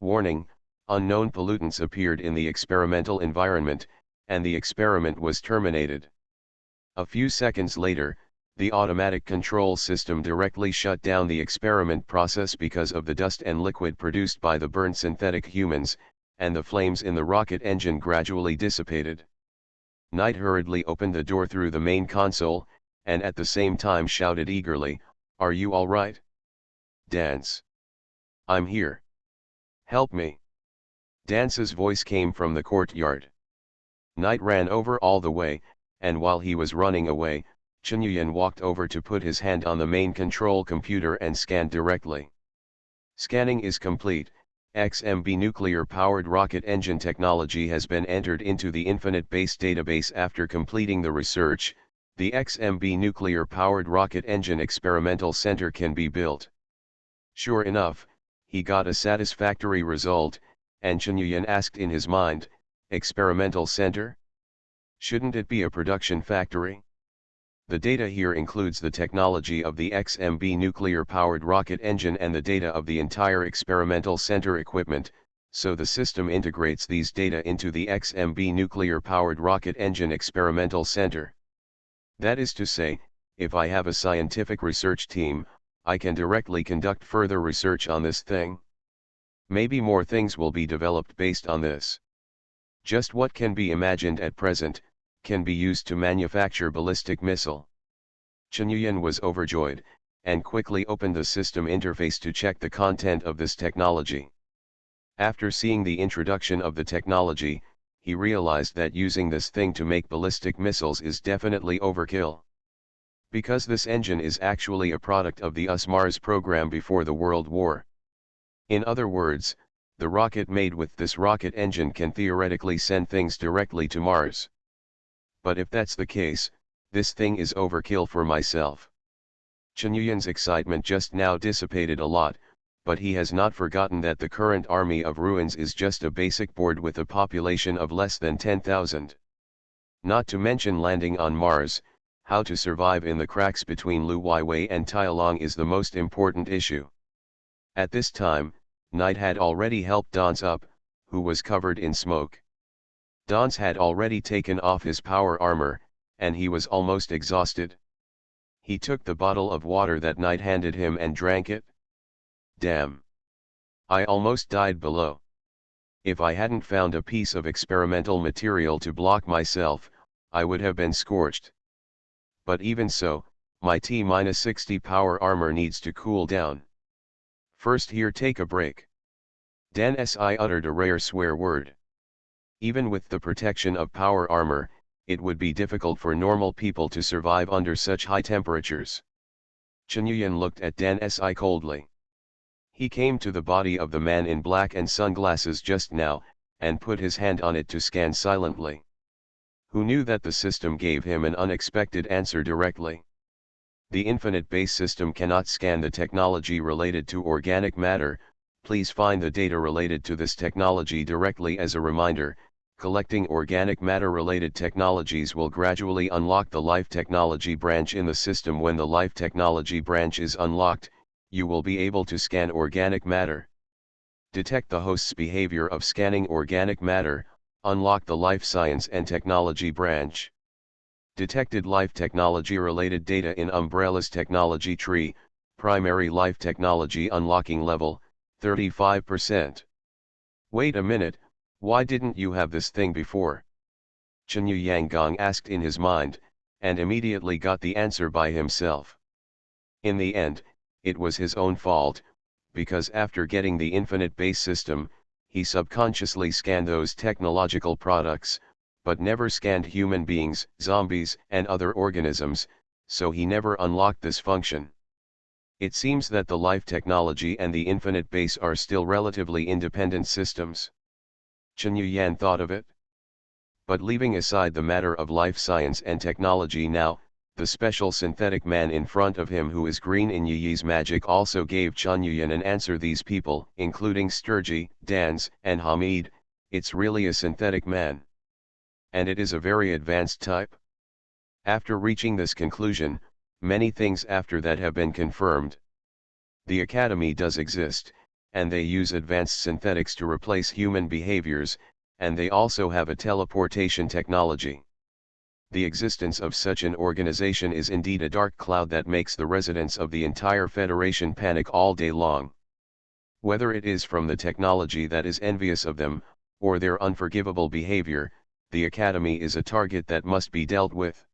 A: Warning: unknown pollutants appeared in the experimental environment, and the experiment was terminated. A few seconds later, the automatic control system directly shut down the experiment process because of the dust and liquid produced by the burned synthetic humans, and the flames in the rocket engine gradually dissipated. Knight hurriedly opened the door through the main console, and at the same time shouted eagerly, "Are you all right? Dance. I'm here. Help me." Dance's voice came from the courtyard. Knight ran over all the way, and while he was running away, Chunyuan walked over to put his hand on the main control computer and scanned directly. Scanning is complete. XMB nuclear-powered rocket engine technology has been entered into the Infinite Base database. After completing the research, the XMB nuclear-powered rocket engine experimental center can be built. Sure enough, he got a satisfactory result, and Chunyuan asked in his mind, experimental center? Shouldn't it be a production factory? The data here includes the technology of the XMB nuclear-powered rocket engine and the data of the entire experimental center equipment, so the system integrates these data into the XMB nuclear-powered rocket engine experimental center. That is to say, if I have a scientific research team, I can directly conduct further research on this thing. Maybe more things will be developed based on this. Just what can be imagined at present, can be used to manufacture ballistic missile. Chunyuan was overjoyed, and quickly opened the system interface to check the content of this technology. After seeing the introduction of the technology, he realized that using this thing to make ballistic missiles is definitely overkill. Because this engine is actually a product of the Mars program before the World War. In other words, the rocket made with this rocket engine can theoretically send things directly to Mars. But if that's the case, this thing is overkill for myself. Chunyuan's excitement just now dissipated a lot, but he has not forgotten that the current army of ruins is just a basic board with a population of less than 10,000. Not to mention landing on Mars, how to survive in the cracks between Lu Weiwei and Tailong is the most important issue. At this time, Knight had already helped Dance up, who was covered in smoke. Dance had already taken off his power armor, and he was almost exhausted. He took the bottle of water that Knight handed him and drank it. Damn! I almost died below. If I hadn't found a piece of experimental material to block myself, I would have been scorched. But even so, my T-60 power armor needs to cool down. First here take a break. Dan Si uttered a rare swear word. Even with the protection of power armor, it would be difficult for normal people to survive under such high temperatures. Chen Yuyan looked at Dan Si coldly. He came to the body of the man in black and sunglasses just now, and put his hand on it to scan silently. Who knew that the system gave him an unexpected answer directly? The infinite base system cannot scan the technology related to organic matter. Please find the data related to this technology directly. As a reminder, collecting organic matter related technologies will gradually unlock the life technology branch in the system. When the life technology branch is unlocked, you will be able to scan organic matter. Detect the host's behavior of scanning organic matter, unlock the life science and technology branch. Detected life technology related data in Umbrella's technology tree, primary life technology unlocking level, 35%. Wait a minute, why didn't you have this thing before? Chen Yanggong asked in his mind, and immediately got the answer by himself. In the end, it was his own fault, because after getting the infinite base system, he subconsciously scanned those technological products, but never scanned human beings, zombies, and other organisms, so he never unlocked this function. It seems that the life technology and the infinite base are still relatively independent systems. Chen Yuyan thought of it. But leaving aside the matter of life science and technology now, the special synthetic man in front of him who is green in Yi's magic also gave Chen Yuyan an answer. These people, including Sturgy, Dans, and Hamid, it's really a synthetic man. And it is a very advanced type. After reaching this conclusion, many things after that have been confirmed. The Academy does exist, and they use advanced synthetics to replace human behaviors, and they also have a teleportation technology. The existence of such an organization is indeed a dark cloud that makes the residents of the entire Federation panic all day long. Whether it is from the technology that is envious of them, or their unforgivable behavior, the Academy is a target that must be dealt with.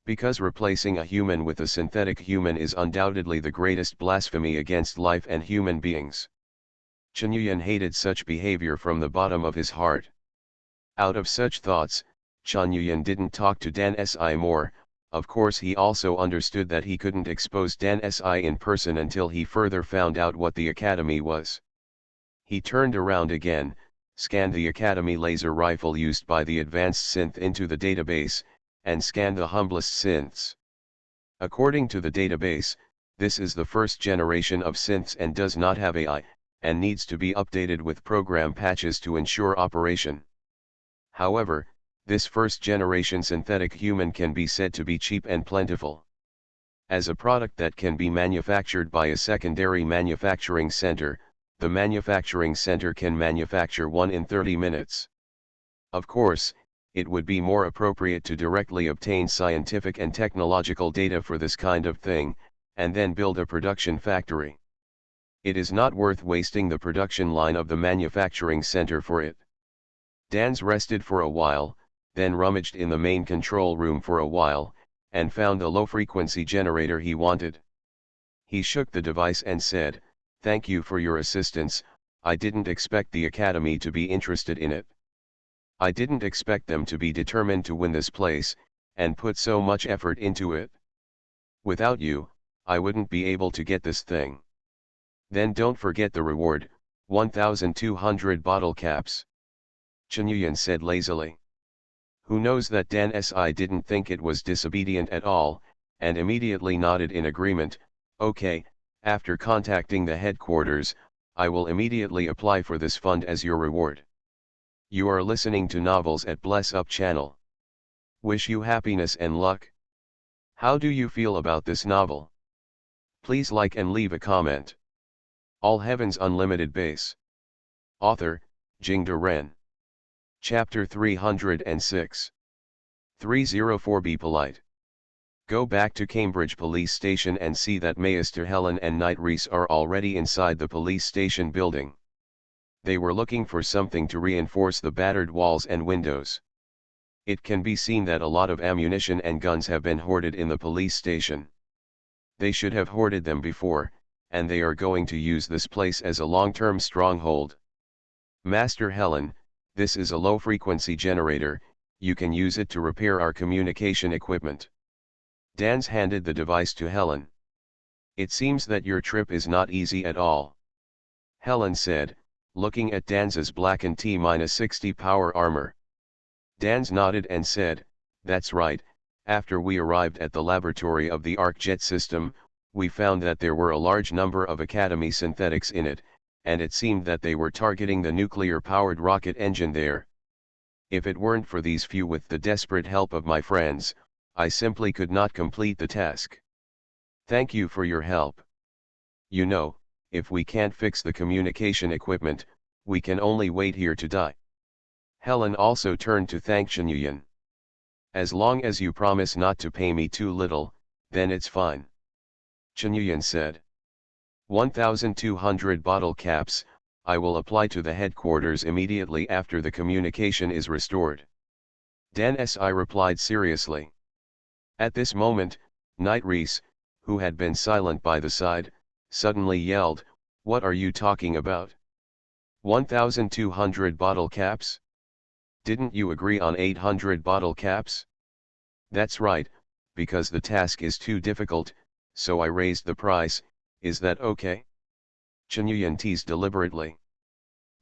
A: Because replacing a human with a synthetic human is undoubtedly the greatest blasphemy against life and human beings. Chen Yuyan hated such behavior from the bottom of his heart. Out of such thoughts, Chen Yuyan didn't talk to Dan Si more. Of course he also understood that he couldn't expose Dan Si in person until he further found out what the Academy was. He turned around again, scanned the Academy laser rifle used by the advanced synth into the database, and scanned the humblest synths. According to the database, this is the first generation of synths and does not have AI, and needs to be updated with program patches to ensure operation. However, this first-generation synthetic human can be said to be cheap and plentiful. As a product that can be manufactured by a secondary manufacturing center, the manufacturing center can manufacture one in 30 minutes. Of course, it would be more appropriate to directly obtain scientific and technological data for this kind of thing, and then build a production factory. It is not worth wasting the production line of the manufacturing center for it. Dans rested for a while, then rummaged in the main control room for a while, and found the low-frequency generator he wanted. He shook the device and said, "Thank you for your assistance. I didn't expect the Academy to be interested in it. I didn't expect them to be determined to win this place, and put so much effort into it. Without you, I wouldn't be able to get this thing. Then don't forget the reward, 1,200 bottle caps." Chen Yuyan said lazily. Who knows that Dan Si didn't think it was disobedient at all, and immediately nodded in agreement. "Okay, after contacting the headquarters, I will immediately apply for this fund as your reward." You are listening to Novels at Bless Up channel. Wish you happiness and luck. How do you feel about this novel? Please like and leave a comment. All Heaven's Unlimited Base. Author, Jingde Ren. Chapter 306. 304 Be Polite. Go back to Cambridge police station and see that Maester Helen and Knight Reese are already inside the police station building. They were looking for something to reinforce the battered walls and windows. It can be seen that a lot of ammunition and guns have been hoarded in the police station. They should have hoarded them before, and they are going to use this place as a long-term stronghold. Master Helen, this is a low-frequency generator, you can use it to repair our communication equipment. Dans handed the device to Helen. It seems that your trip is not easy at all. Helen said, looking at Dan's blackened T-60 power armor. Dans nodded and said, that's right, after we arrived at the laboratory of the Arc Jet system, we found that there were a large number of Academy synthetics in it, and it seemed that they were targeting the nuclear-powered rocket engine there. If it weren't for these few with the desperate help of my friends, I simply could not complete the task. Thank you for your help. You know, if we can't fix the communication equipment, we can only wait here to die. Helen also turned to thank Chenyuyan. As long as you promise not to pay me too little, then it's fine. Chenyuyan said. 1,200 bottle caps, I will apply to the headquarters immediately after the communication is restored. Dan Si replied seriously. At this moment, Knight Reese, who had been silent by the side, suddenly yelled, what are you talking about? 1,200 bottle caps? Didn't you agree on 800 bottle caps? That's right, because the task is too difficult, so I raised the price, is that okay? Chenyuyan teased deliberately.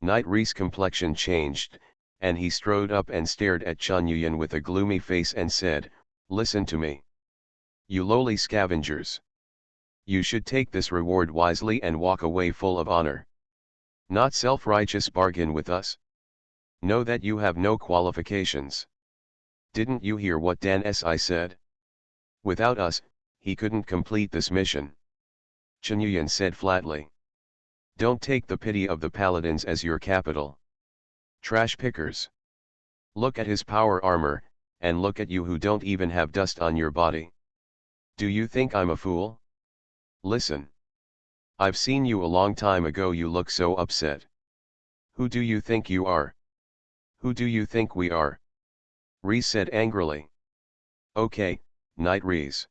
A: Knight Reese's complexion changed, and he strode up and stared at Chenyuyan with a gloomy face and said, listen to me. You lowly scavengers. You should take this reward wisely and walk away full of honor. Not self-righteous bargain with us. Know that you have no qualifications. Didn't you hear what Dan Si said? Without us, he couldn't complete this mission. Chenyuyan said flatly. Don't take the pity of the paladins as your capital. Trash pickers. Look at his power armor, and look at you who don't even have dust on your body. Do you think I'm a fool? Listen. I've seen you a long time ago, you look so upset. Who do you think you are? Who do you think we are? Reese said angrily. Okay, Knight Reese.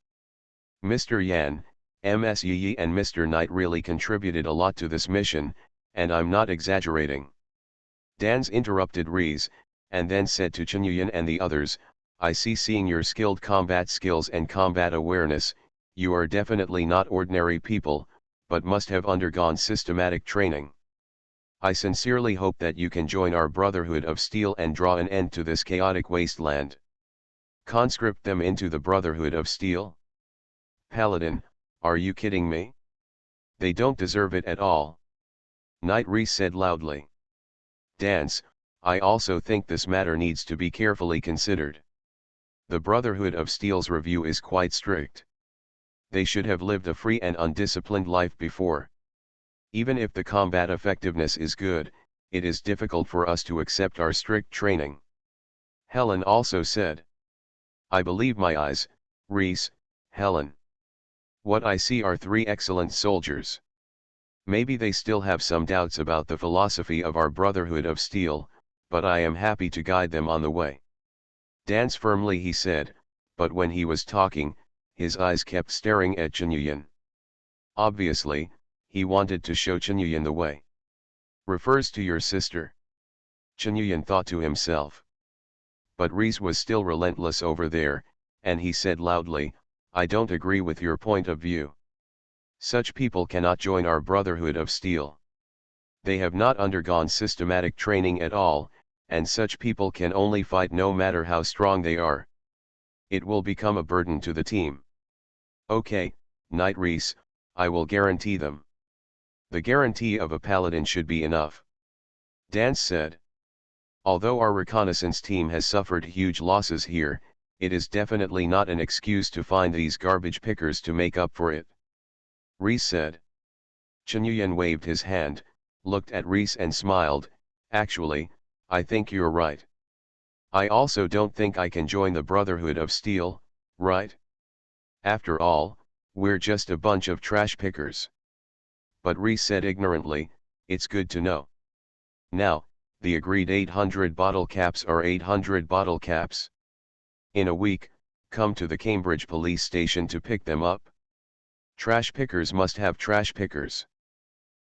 A: Mr. Yan, Ms. Yi and Mr. Knight really contributed a lot to this mission, and I'm not exaggerating. Dans interrupted Reese, and then said to Chenyuyan and the others, I see, seeing your skilled combat skills and combat awareness, you are definitely not ordinary people, but must have undergone systematic training. I sincerely hope that you can join our Brotherhood of Steel and draw an end to this chaotic wasteland. Conscript them into the Brotherhood of Steel? Paladin, are you kidding me? They don't deserve it at all. Knight Reese said loudly. Dance, I also think this matter needs to be carefully considered. The Brotherhood of Steel's review is quite strict. They should have lived a free and undisciplined life before. Even if the combat effectiveness is good, it is difficult for us to accept our strict training. Helen also said. I believe my eyes, Reese, Helen. What I see are three excellent soldiers. Maybe they still have some doubts about the philosophy of our Brotherhood of Steel, but I am happy to guide them on the way. Dance firmly, he said, but when he was talking, his eyes kept staring at Chenyuyan. Obviously, he wanted to show Chenyuyan the way. Refers to your sister. Chenyuyan thought to himself. But Reese was still relentless over there, and he said loudly, I don't agree with your point of view. Such people cannot join our Brotherhood of Steel. They have not undergone systematic training at all, and such people can only fight no matter how strong they are. It will become a burden to the team. Okay, Knight Reese, I will guarantee them. The guarantee of a paladin should be enough. Dance said. Although our reconnaissance team has suffered huge losses here, it is definitely not an excuse to find these garbage pickers to make up for it. Reese said. Chenyuyan waved his hand, looked at Reese and smiled, actually, I think you're right. I also don't think I can join the Brotherhood of Steel, right? After all, we're just a bunch of trash pickers. But Reese said ignorantly, it's good to know. Now, the agreed 800 bottle caps are 800 bottle caps. In a week, come to the Cambridge police station to pick them up. Trash pickers must have trash pickers.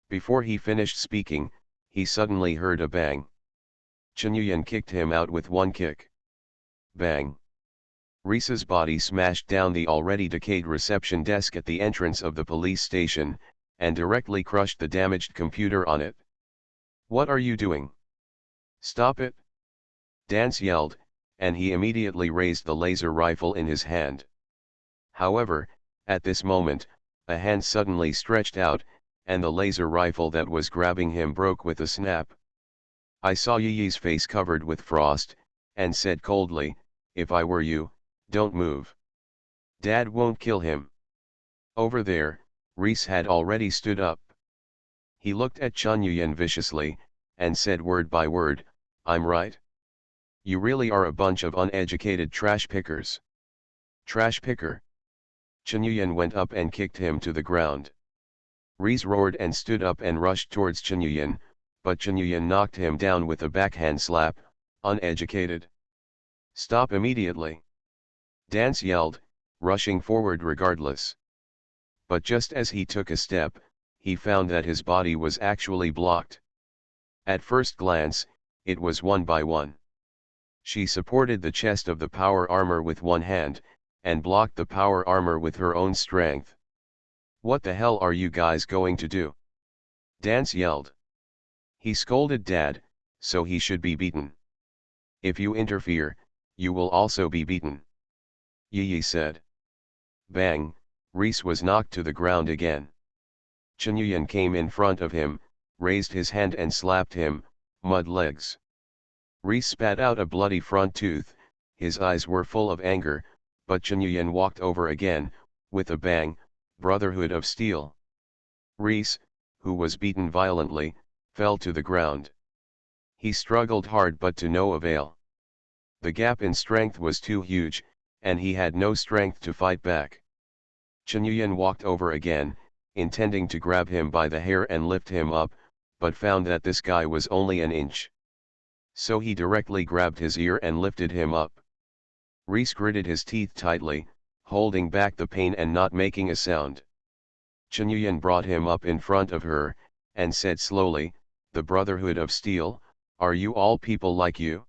A: Before he finished speaking, he suddenly heard a bang. Chunyuan kicked him out with one kick. Bang. Reese's body smashed down the already decayed reception desk at the entrance of the police station, and directly crushed the damaged computer on it. What are you doing? Stop it! Dance yelled, and he immediately raised the laser rifle in his hand. However, at this moment, a hand suddenly stretched out, and the laser rifle that was grabbing him broke with a snap. I saw Yi's face covered with frost, and said coldly, if I were you, don't move. Dad won't kill him. Over there, Reese had already stood up. He looked at Chunyuan viciously, and said word by word, I'm right. You really are a bunch of uneducated trash pickers. Trash picker. Chunyuan went up and kicked him to the ground. Reese roared and stood up and rushed towards Chunyuan, but Chunyuan knocked him down with a backhand slap. Uneducated. Stop immediately. Dance yelled, rushing forward regardless. But just as he took a step, he found that his body was actually blocked. At first glance, it was one by one. She supported the chest of the power armor with one hand, and blocked the power armor with her own strength. What the hell are you guys going to do? Dance yelled. He scolded Dad, so he should be beaten. If you interfere, you will also be beaten. Yi said. Bang, Reese was knocked to the ground again. Chunyuan came in front of him, raised his hand and slapped him, mud legs. Reese spat out a bloody front tooth, his eyes were full of anger, but Chunyuan walked over again, with a bang, Brotherhood of Steel. Reese, who was beaten violently, fell to the ground. He struggled hard but to no avail. The gap in strength was too huge, and he had no strength to fight back. Chunyuan walked over again, intending to grab him by the hair and lift him up, but found that this guy was only an inch. So he directly grabbed his ear and lifted him up. Reese gritted his teeth tightly, holding back the pain and not making a sound. Chunyuan brought him up in front of her, and said slowly, the Brotherhood of Steel, are you all people like you?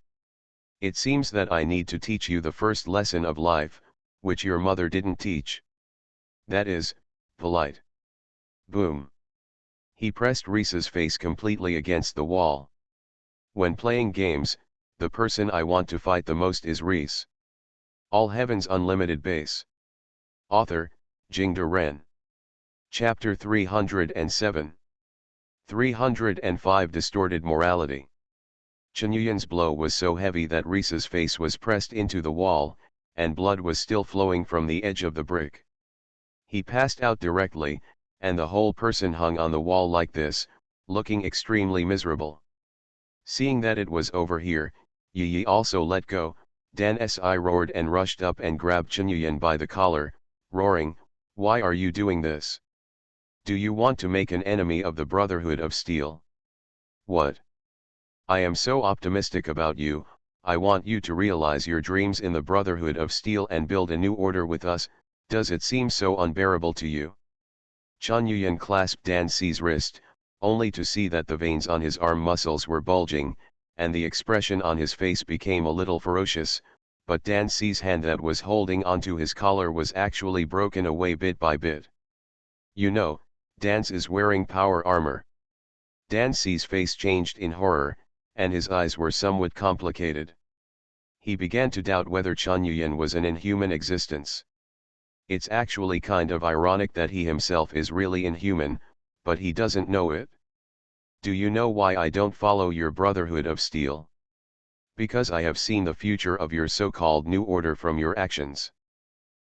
A: It seems that I need to teach you the first lesson of life, which your mother didn't teach. That is, polite. Boom. He pressed Reese's face completely against the wall. When playing games, the person I want to fight the most is Reese. All Heaven's Unlimited Base. Author, Jingde Ren. Chapter 307. 305 Distorted Morality. Chunyuan's blow was so heavy that Reese's face was pressed into the wall, and blood was still flowing from the edge of the brick. He passed out directly, and the whole person hung on the wall like this, looking extremely miserable. Seeing that it was over here, Yi also let go. Dan Si roared and rushed up and grabbed Chunyuan by the collar, roaring, why are you doing this? Do you want to make an enemy of the Brotherhood of Steel? What? I am so optimistic about you, I want you to realize your dreams in the Brotherhood of Steel and build a new order with us. Does it seem so unbearable to you? Chunyuan clasped Dan Si's wrist, only to see that the veins on his arm muscles were bulging, and the expression on his face became a little ferocious, but Dan Si's hand that was holding onto his collar was actually broken away bit by bit. You know, Dan is wearing power armor. Dan Si's face changed in horror, and his eyes were somewhat complicated. He began to doubt whether Chunyuan was an inhuman existence. It's actually kind of ironic that he himself is really inhuman, but he doesn't know it. Do you know why I don't follow your Brotherhood of Steel? Because I have seen the future of your so-called New Order from your actions.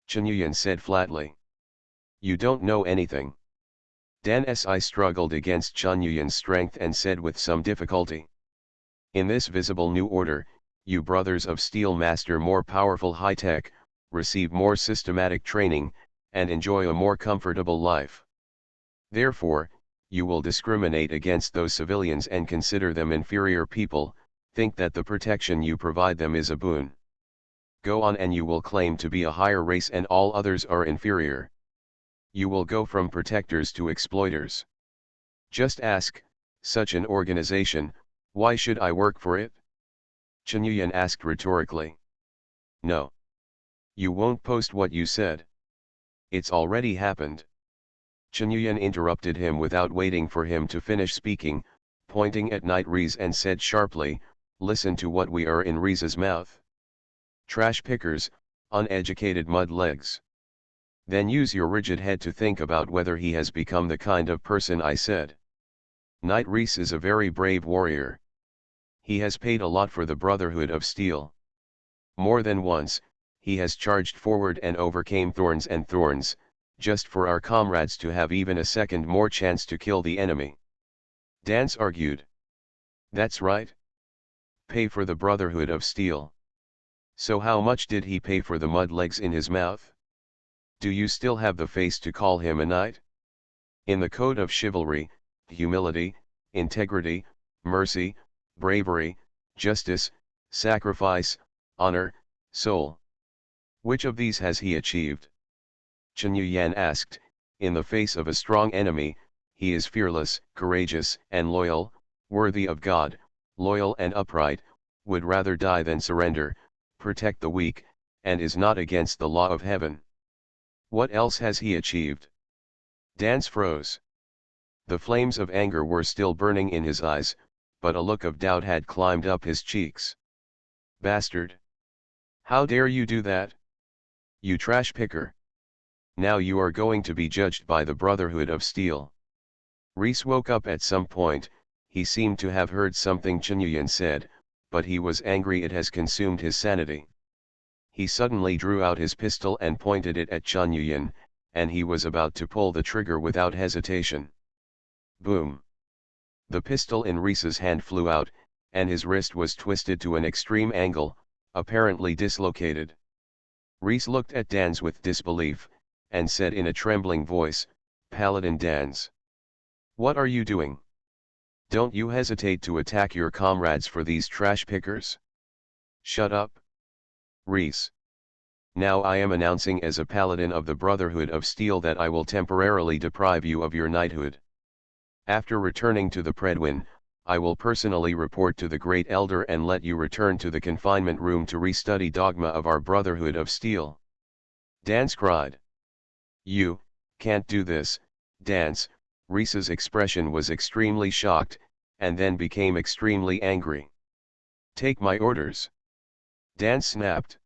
A: Chunyuan said flatly. You don't know anything. Dan Si struggled against Chunyuan's strength and said with some difficulty. In this visible New Order, you Brothers of Steel master more powerful high-tech, receive more systematic training, and enjoy a more comfortable life. Therefore, you will discriminate against those civilians and consider them inferior people, think that the protection you provide them is a boon. Go on and you will claim to be a higher race and all others are inferior. You will go from protectors to exploiters. Just ask, such an organization, why should I work for it? Chen Yuyan asked rhetorically. No. You won't post what you said. It's already happened. Chen Yuyan interrupted him without waiting for him to finish speaking, pointing at Knight Reese and said sharply, listen to what we are in Reese's mouth. Trash pickers, uneducated mud legs. Then use your rigid head to think about whether he has become the kind of person I said. Knight Reese is a very brave warrior. He has paid a lot for the Brotherhood of Steel. More than once, he has charged forward and overcame thorns and thorns, just for our comrades to have even a second more chance to kill the enemy. Dance argued. That's right. Pay for the Brotherhood of Steel. So how much did he pay for the mud legs in his mouth? Do you still have the face to call him a knight? In the code of chivalry, humility, integrity, mercy, bravery, justice, sacrifice, honor, soul. Which of these has he achieved? Chen Yuyan asked, in the face of a strong enemy, he is fearless, courageous, and loyal, worthy of God, loyal and upright, would rather die than surrender, protect the weak, and is not against the law of heaven. What else has he achieved? Dance froze. The flames of anger were still burning in his eyes, but a look of doubt had climbed up his cheeks. Bastard! How dare you do that? You trash picker! Now you are going to be judged by the Brotherhood of Steel. Reese woke up at some point. He seemed to have heard something Chen Yuyan said, but he was angry it has consumed his sanity. He suddenly drew out his pistol and pointed it at Chen Yuyan, and he was about to pull the trigger without hesitation. Boom! The pistol in Reese's hand flew out, and his wrist was twisted to an extreme angle, apparently dislocated. Reese looked at Dans with disbelief, and said in a trembling voice, Paladin Dans. What are you doing? Don't you hesitate to attack your comrades for these trash pickers? Shut up. Reese. Now I am announcing as a paladin of the Brotherhood of Steel that I will temporarily deprive you of your knighthood. After returning to the Predwin, I will personally report to the Great Elder and let you return to the confinement room to restudy dogma of our Brotherhood of Steel. Dance cried. You can't do this, Dance. Reese's expression was extremely shocked, and then became extremely angry. Take my orders. Dance snapped.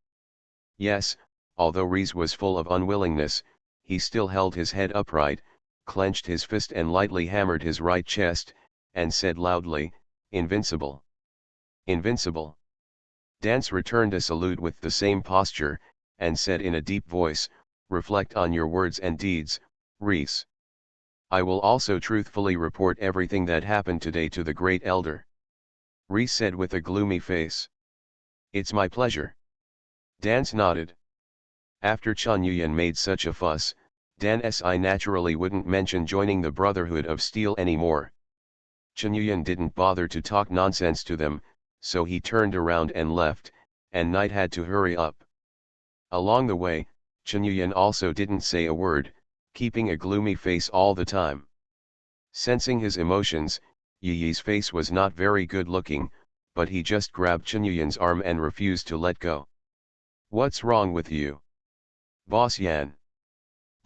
A: Yes, although Reese was full of unwillingness, he still held his head upright, clenched his fist and lightly hammered his right chest, and said loudly, Invincible! Invincible! Dance returned a salute with the same posture, and said in a deep voice, Reflect on your words and deeds, Reese. I will also truthfully report everything that happened today to the Great Elder. Reese said with a gloomy face. It's my pleasure. Dance nodded. After Chen Yuyan made such a fuss, Dan Si naturally wouldn't mention joining the Brotherhood of Steel anymore. Chen Yuyan didn't bother to talk nonsense to them, so he turned around and left, and Knight had to hurry up. Along the way, Chen Yuyan also didn't say a word, keeping a gloomy face all the time. Sensing his emotions, Yi's face was not very good looking, but he just grabbed Chen Yuyan's arm and refused to let go. What's wrong with you? Boss Yan.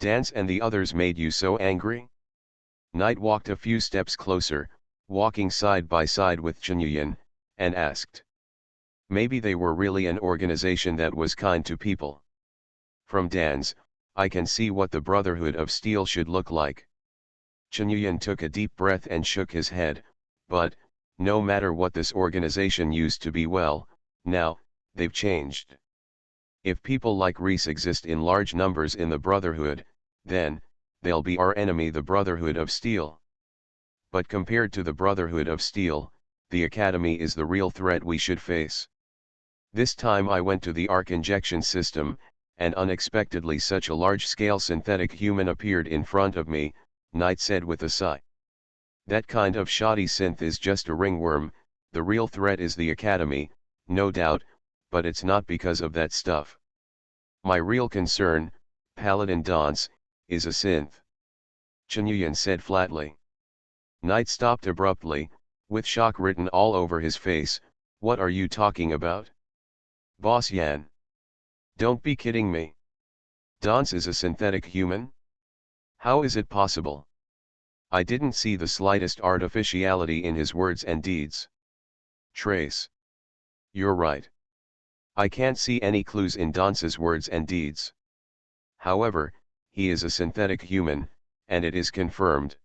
A: Dance and the others made you so angry? Knight walked a few steps closer, walking side by side with Chen Yuyan, and asked. Maybe they were really an organization that was kind to people. From Dan's, I can see what the Brotherhood of Steel should look like. Chen Yuyan took a deep breath and shook his head, but, no matter what this organization used to be, well, now, they've changed. If people like Reese exist in large numbers in the Brotherhood, then, they'll be our enemy, the Brotherhood of Steel. But compared to the Brotherhood of Steel, the Academy is the real threat we should face. This time I went to the Arc Injection System, and unexpectedly such a large-scale synthetic human appeared in front of me, Knight said with a sigh. That kind of shoddy synth is just a ringworm, the real threat is the Academy, no doubt, but it's not because of that stuff. My real concern, Paladin Dance, is a synth. Chunyuan said flatly. Knight stopped abruptly, with shock written all over his face. What are you talking about? Boss Yan. Don't be kidding me. Dance is a synthetic human? How is it possible? I didn't see the slightest artificiality in his words and deeds. Trace. You're right. I can't see any clues in Dance's words and deeds. However, he is a synthetic human, and it is confirmed.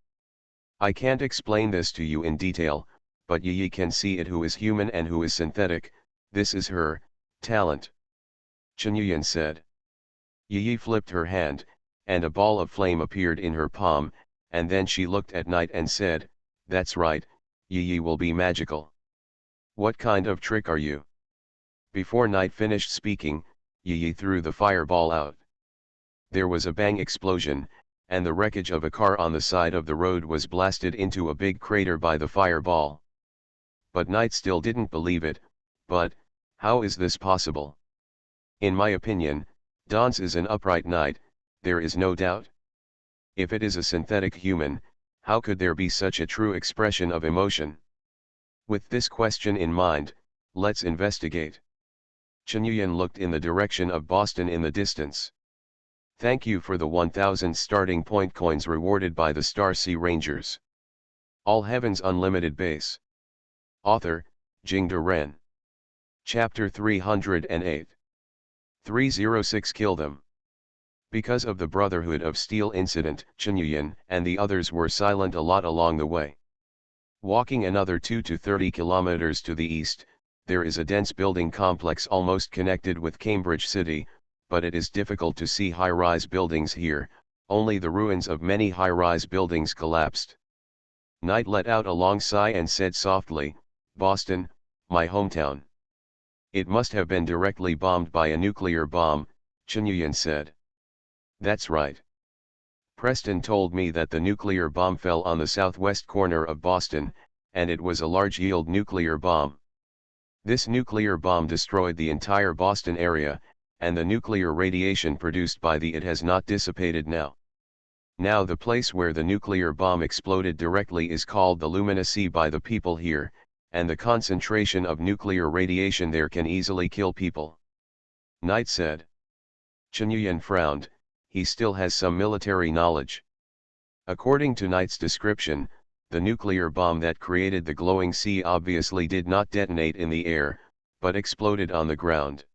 A: I can't explain this to you in detail, but Yi can see it who is human and who is synthetic. This is her talent. Chunyuan said. Yi flipped her hand, and a ball of flame appeared in her palm, and then she looked at Knight and said, that's right, Yi will be magical. What kind of trick are you? Before Knight finished speaking, Yi threw the fireball out. There was a bang explosion, and the wreckage of a car on the side of the road was blasted into a big crater by the fireball. But Knight still didn't believe it. But how is this possible? In my opinion, Dance is an upright knight, there is no doubt. If it is a synthetic human, how could there be such a true expression of emotion? With this question in mind, let's investigate. Chunyuan looked in the direction of Boston in the distance. Thank you for the 1,000 starting point coins rewarded by the Star Sea Rangers. All Heavens Unlimited Base. Author, Jingde Ren. Chapter 308. 306 Kill Them. Because of the Brotherhood of Steel incident, Chunyuan and the others were silent a lot along the way. Walking another 2 to 30 kilometers to the east, there is a dense building complex almost connected with Cambridge City, but it is difficult to see high-rise buildings here, only the ruins of many high-rise buildings collapsed. Knight let out a long sigh and said softly, Boston, my hometown. It must have been directly bombed by a nuclear bomb, Chunyuan said. That's right. Preston told me that the nuclear bomb fell on the southwest corner of Boston, and it was a large-yield nuclear bomb. This nuclear bomb destroyed the entire Boston area, and the nuclear radiation produced by it has not dissipated now. Now the place where the nuclear bomb exploded directly is called the Lumina Sea by the people here, and the concentration of nuclear radiation there can easily kill people. Knight said. Chunyuan frowned, he still has some military knowledge. According to Knight's description, the nuclear bomb that created the glowing sea obviously did not detonate in the air, but exploded on the ground.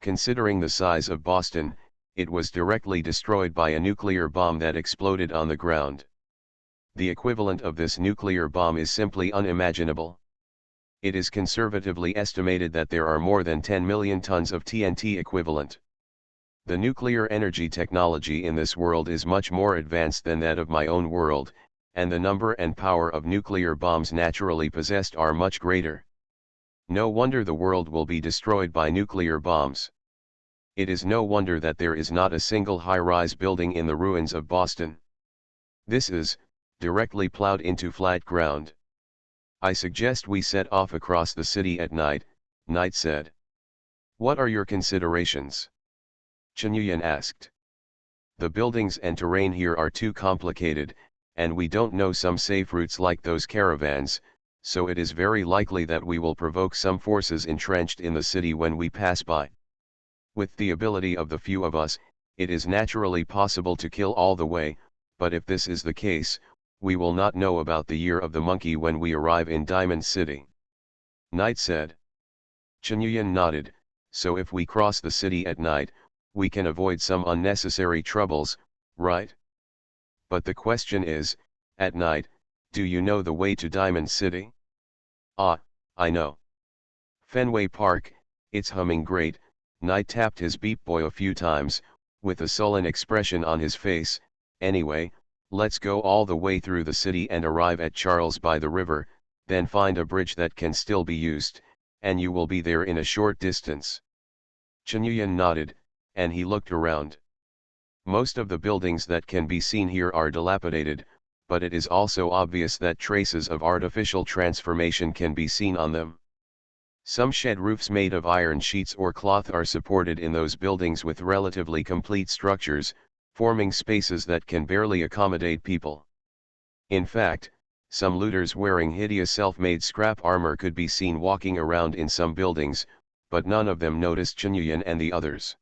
A: Considering the size of Boston, it was directly destroyed by a nuclear bomb that exploded on the ground. The equivalent of this nuclear bomb is simply unimaginable. It is conservatively estimated that there are more than 10 million tons of TNT equivalent. The nuclear energy technology in this world is much more advanced than that of my own world, and the number and power of nuclear bombs naturally possessed are much greater. No wonder the world will be destroyed by nuclear bombs. It is no wonder that there is not a single high-rise building in the ruins of Boston. This is directly plowed into flat ground. I suggest we set off across the city at night, Knight said. What are your considerations? Chunyuan asked. The buildings and terrain here are too complicated, and we don't know some safe routes like those caravans, so it is very likely that we will provoke some forces entrenched in the city when we pass by. With the ability of the few of us, it is naturally possible to kill all the way, but if this is the case, we will not know about the year of the monkey when we arrive in Diamond City. Knight said. Chunyuan nodded, so if we cross the city at night, we can avoid some unnecessary troubles, right? But the question is, at night, do you know the way to Diamond City? Ah, I know. Fenway Park, it's humming great. Knight tapped his Beep Boy a few times, with a sullen expression on his face. Anyway, let's go all the way through the city and arrive at Charles by the river, then find a bridge that can still be used, and you will be there in a short distance. Chunyuan nodded, and he looked around. Most of the buildings that can be seen here are dilapidated, but it is also obvious that traces of artificial transformation can be seen on them. Some shed roofs made of iron sheets or cloth are supported in those buildings with relatively complete structures, forming spaces that can barely accommodate people. In fact, some looters wearing hideous self-made scrap armor could be seen walking around in some buildings, but none of them noticed Qinyuan and the others.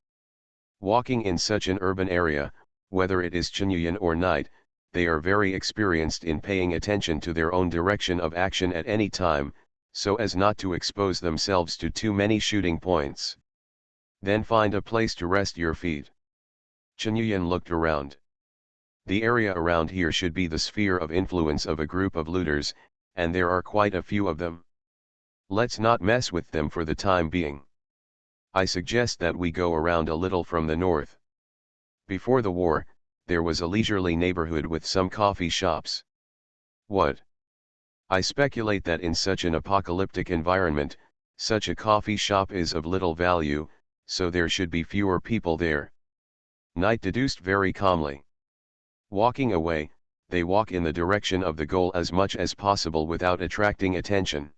A: Walking in such an urban area, whether it is Qinyuan or night, they are very experienced in paying attention to their own direction of action at any time, so as not to expose themselves to too many shooting points. Then find a place to rest your feet. Qinyuan looked around. The area around here should be the sphere of influence of a group of looters, and there are quite a few of them. Let's not mess with them for the time being. I suggest that we go around a little from the north. Before the war, there was a leisurely neighborhood with some coffee shops. What? I speculate that in such an apocalyptic environment, such a coffee shop is of little value, so there should be fewer people there. Knight deduced very calmly. Walking away, they walk in the direction of the goal as much as possible without attracting attention.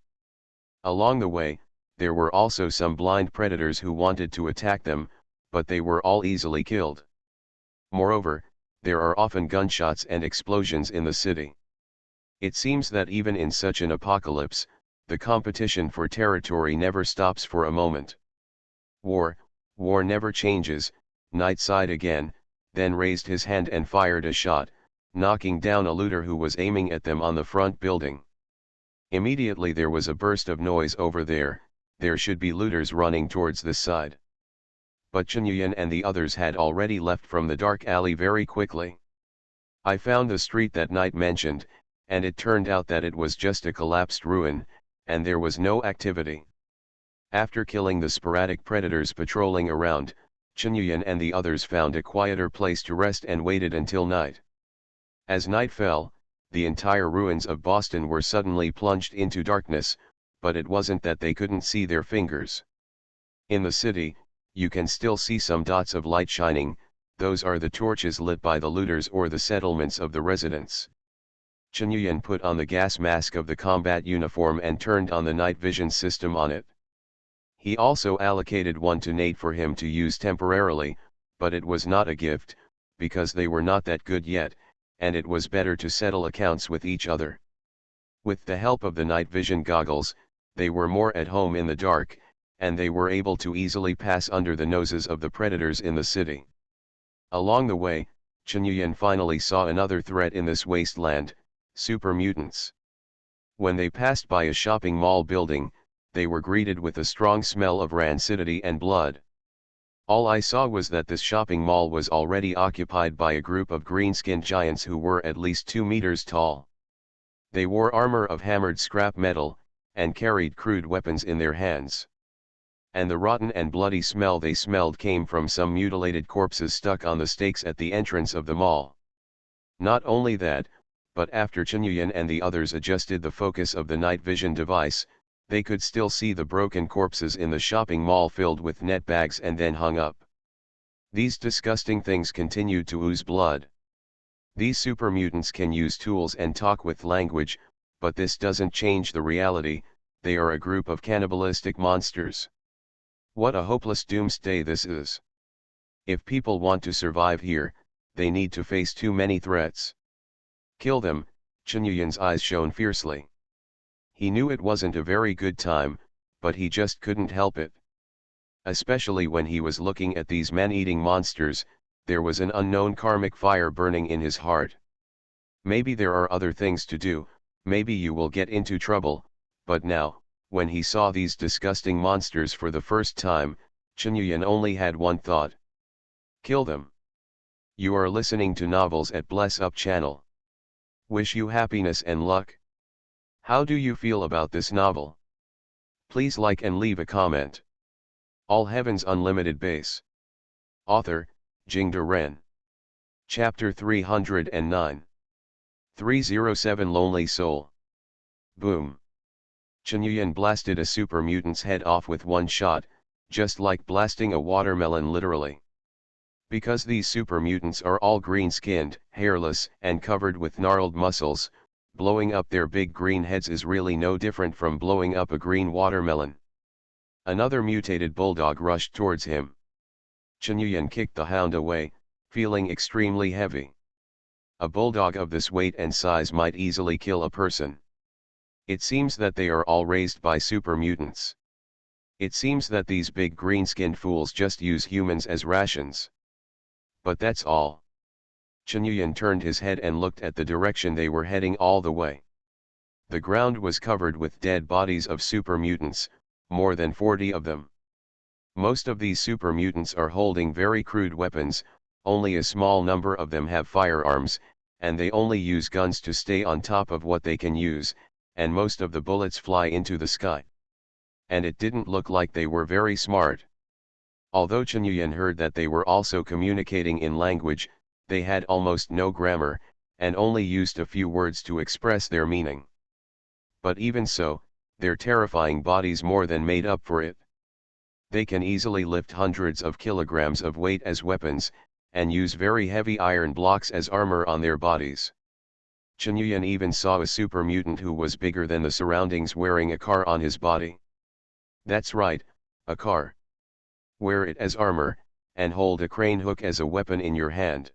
A: Along the way, there were also some blind predators who wanted to attack them, but they were all easily killed. Moreover, there are often gunshots and explosions in the city. It seems that even in such an apocalypse, the competition for territory never stops for a moment. War never changes. Knight sighed again, then raised his hand and fired a shot, knocking down a looter who was aiming at them on the front building. Immediately there was a burst of noise over there. There should be looters running towards this side. But Qinyuan and the others had already left from the dark alley very quickly. I found the street that Knight mentioned, and it turned out that it was just a collapsed ruin, and there was no activity. After killing the sporadic predators patrolling around, Qinyuan and the others found a quieter place to rest and waited until night. As night fell, the entire ruins of Boston were suddenly plunged into darkness, but it wasn't that they couldn't see their fingers. In the city, you can still see some dots of light shining. Those are the torches lit by the looters or the settlements of the residents. Qinyuan put on the gas mask of the combat uniform and turned on the night vision system on it. He also allocated one to Nate for him to use temporarily, but it was not a gift, because they were not that good yet, and it was better to settle accounts with each other. With the help of the night vision goggles, they were more at home in the dark, and they were able to easily pass under the noses of the predators in the city. Along the way, Qinyuan finally saw another threat in this wasteland: super mutants. When they passed by a shopping mall building, they were greeted with a strong smell of rancidity and blood. All I saw was that this shopping mall was already occupied by a group of green-skinned giants who were at least 2 meters tall. They wore armor of hammered scrap metal, and carried crude weapons in their hands. And the rotten and bloody smell they smelled came from some mutilated corpses stuck on the stakes at the entrance of the mall. Not only that, but after Qinyuan and the others adjusted the focus of the night vision device, they could still see the broken corpses in the shopping mall filled with net bags and then hung up. These disgusting things continued to ooze blood. These super mutants can use tools and talk with language, but this doesn't change the reality: they are a group of cannibalistic monsters. What a hopeless doomsday this is. If people want to survive here, they need to face too many threats. Kill them. Qinyuan's eyes shone fiercely. He knew it wasn't a very good time, but he just couldn't help it. Especially when he was looking at these man-eating monsters, there was an unknown karmic fire burning in his heart. Maybe there are other things to do, maybe you will get into trouble, but now, when he saw these disgusting monsters for the first time, Qinyuan only had one thought: kill them. You are listening to Novels at Bless Up channel. Wish you happiness and luck. How do you feel about this novel? Please like and leave a comment. All Heaven's Unlimited Base. Author, Jingde Ren. Chapter 309. 307 Lonely Soul. Boom. Qinyuan blasted a super mutant's head off with one shot, just like blasting a watermelon literally. Because these super mutants are all green-skinned, hairless, and covered with gnarled muscles, blowing up their big green heads is really no different from blowing up a green watermelon. Another mutated bulldog rushed towards him. Chunyuan kicked the hound away, feeling extremely heavy. A bulldog of this weight and size might easily kill a person. It seems that they are all raised by super mutants. It seems that these big green-skinned fools just use humans as rations. But that's all. Chunyuan turned his head and looked at the direction they were heading all the way. The ground was covered with dead bodies of super mutants, more than 40 of them. Most of these super mutants are holding very crude weapons, only a small number of them have firearms, and they only use guns to stay on top of what they can use, and most of the bullets fly into the sky. And it didn't look like they were very smart. Although Chunyuan heard that they were also communicating in language, they had almost no grammar, and only used a few words to express their meaning. But even so, their terrifying bodies more than made up for it. They can easily lift hundreds of kilograms of weight as weapons, and use very heavy iron blocks as armor on their bodies. Chunyuan even saw a super mutant who was bigger than the surroundings wearing a car on his body. That's right, a car. Wear it as armor, and hold a crane hook as a weapon in your hand.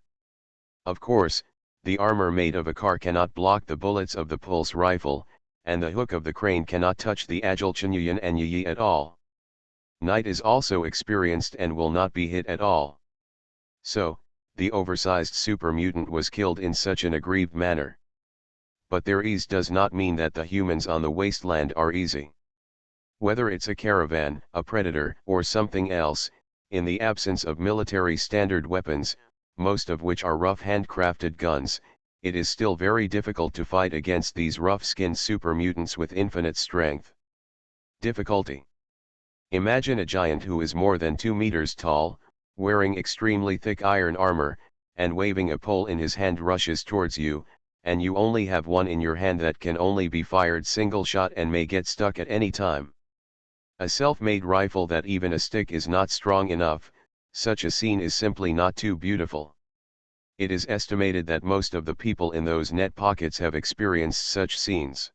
A: Of course, the armor made of a car cannot block the bullets of the pulse rifle, and the hook of the crane cannot touch the agile Chunyuan and Yi at all. Knight is also experienced and will not be hit at all. So, the oversized super mutant was killed in such an aggrieved manner. But their ease does not mean that the humans on the wasteland are easy. Whether it's a caravan, a predator, or something else, in the absence of military standard weapons, most of which are rough handcrafted guns, it is still very difficult to fight against these rough-skinned super mutants with infinite strength. Difficulty. Imagine a giant who is more than 2 meters tall, wearing extremely thick iron armor, and waving a pole in his hand rushes towards you, and you only have one in your hand that can only be fired single shot and may get stuck at any time. A self-made rifle that even a stick is not strong enough, such a scene is simply not too beautiful. It is estimated that most of the people in those net pockets have experienced such scenes.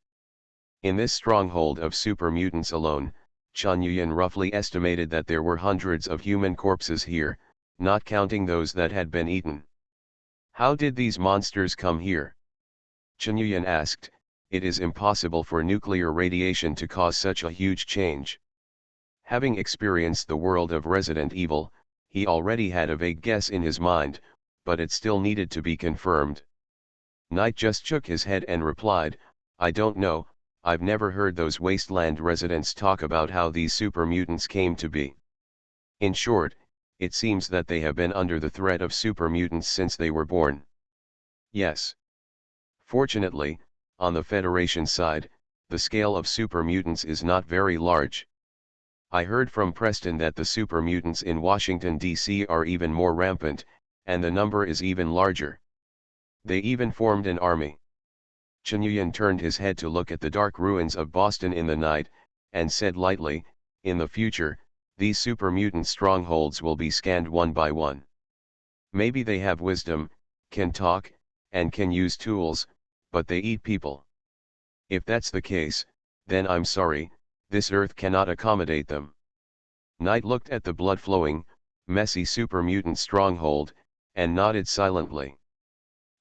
A: In this stronghold of super mutants alone, Chunyuan roughly estimated that there were hundreds of human corpses here, not counting those that had been eaten. How did these monsters come here? Chunyuan asked. It is impossible for nuclear radiation to cause such a huge change. Having experienced the world of Resident Evil, he already had a vague guess in his mind, but it still needed to be confirmed. Knight just shook his head and replied, I don't know, I've never heard those wasteland residents talk about how these super mutants came to be. In short, it seems that they have been under the threat of super mutants since they were born. Yes. Fortunately, on the Federation side, the scale of super mutants is not very large. I heard from Preston that the super mutants in Washington, D.C. are even more rampant, and the number is even larger. They even formed an army. Chunyuan turned his head to look at the dark ruins of Boston in the night, and said lightly, in the future, these super mutant strongholds will be scanned one by one. Maybe they have wisdom, can talk, and can use tools, but they eat people. If that's the case, then I'm sorry, this Earth cannot accommodate them. Knight looked at the blood-flowing, messy super mutant stronghold, and nodded silently.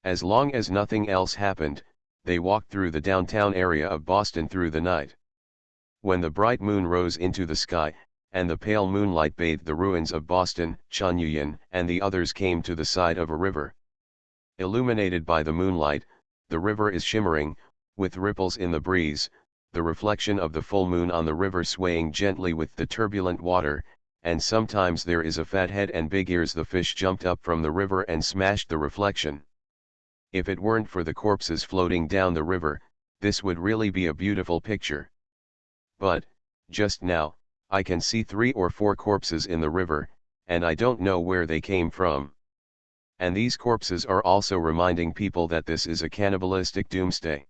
A: As long as nothing else happened, they walked through the downtown area of Boston through the night. When the bright moon rose into the sky, and the pale moonlight bathed the ruins of Boston, Chunyuan and the others came to the side of a river. Illuminated by the moonlight, the river is shimmering, with ripples in the breeze, the reflection of the full moon on the river swaying gently with the turbulent water, and sometimes there is a fat head and big ears. The fish jumped up from the river and smashed the reflection. If it weren't for the corpses floating down the river, this would really be a beautiful picture. But, just now, I can see 3 or 4 corpses in the river, and I don't know where they came from. And these corpses are also reminding people that this is a cannibalistic doomsday.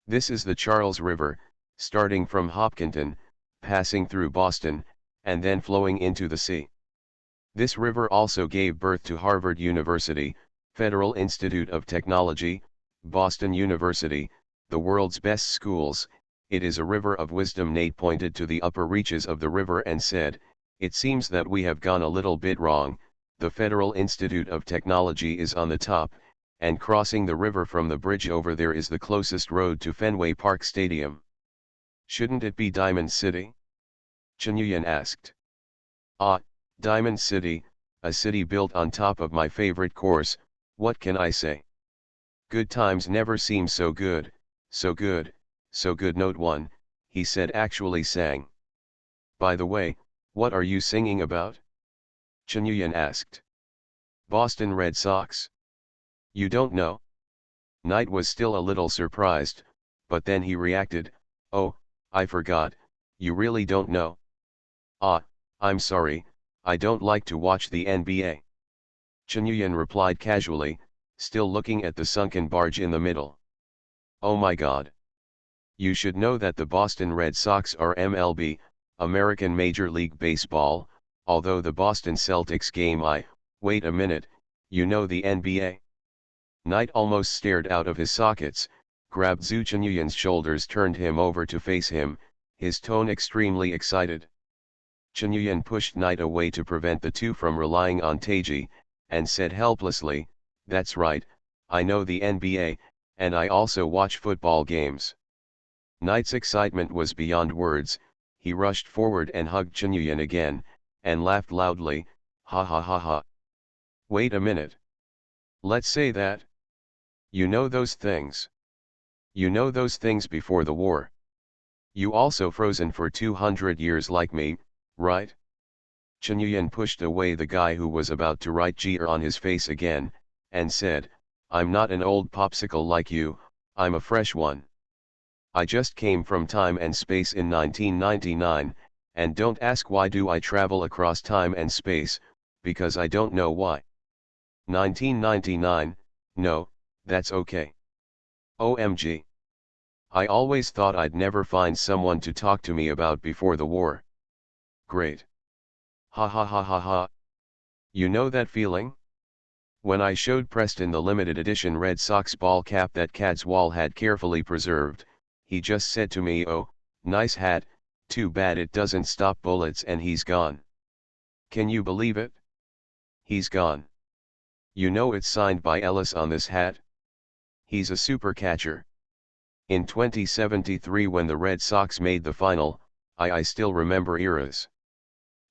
A: This is the Charles River, starting from Hopkinton, passing through Boston, and then flowing into the sea. This river also gave birth to Harvard University, Federal Institute of Technology, Boston University, the world's best schools. It is a river of wisdom. Nate pointed to the upper reaches of the river and said, "It seems that we have gone a little bit wrong. The Federal Institute of Technology is on the top, and crossing the river from the bridge over there is the closest road to Fenway Park Stadium. Shouldn't it be Diamond City?" Chen Yuyan asked. "Ah, Diamond City, a city built on top of my favorite course, what can I say? Good times never seem so good, so good, so good." Note 1, he said actually sang. "By the way, what are you singing about?" Chen Yuyan asked. "Boston Red Sox. You don't know?" Knight was still a little surprised, but then he reacted, "Oh, I forgot, you really don't know? Ah, I'm sorry, I don't like to watch the NBA." Chen Yuyan replied casually, still looking at the sunken barge in the middle. "Oh my God. You should know that the Boston Red Sox are MLB, American Major League Baseball, although the Boston Celtics game wait a minute, you know the NBA?" Knight almost stared out of his sockets, grabbed Zhu Chenyuyan's shoulders, turned him over to face him, his tone extremely excited. Chenyuyan pushed Knight away to prevent the two from relying on Taiji, and said helplessly, "That's right, I know the NBA, and I also watch football games." Knight's excitement was beyond words. He rushed forward and hugged Chenyuyan again, and laughed loudly, "Ha ha ha ha. Wait a minute. Let's say that. You know those things. You know those things before the war. You also frozen for 200 years like me, right?" Chenyuyan pushed away the guy who was about to write "Gr" on his face again, and said, "I'm not an old popsicle like you, I'm a fresh one. I just came from time and space in 1999, and don't ask why do I travel across time and space, because I don't know why." 1999, no, that's okay. OMG. I always thought I'd never find someone to talk to me about before the war. Great. Ha ha ha ha ha. You know that feeling? When I showed Preston the limited edition Red Sox ball cap that Cadswall had carefully preserved, he just said to me, "Oh, nice hat, too bad it doesn't stop bullets," and he's gone. Can you believe it? He's gone. You know it's signed by Ellis on this hat? He's a super catcher. In 2073 when the Red Sox made the final, I still remember eras.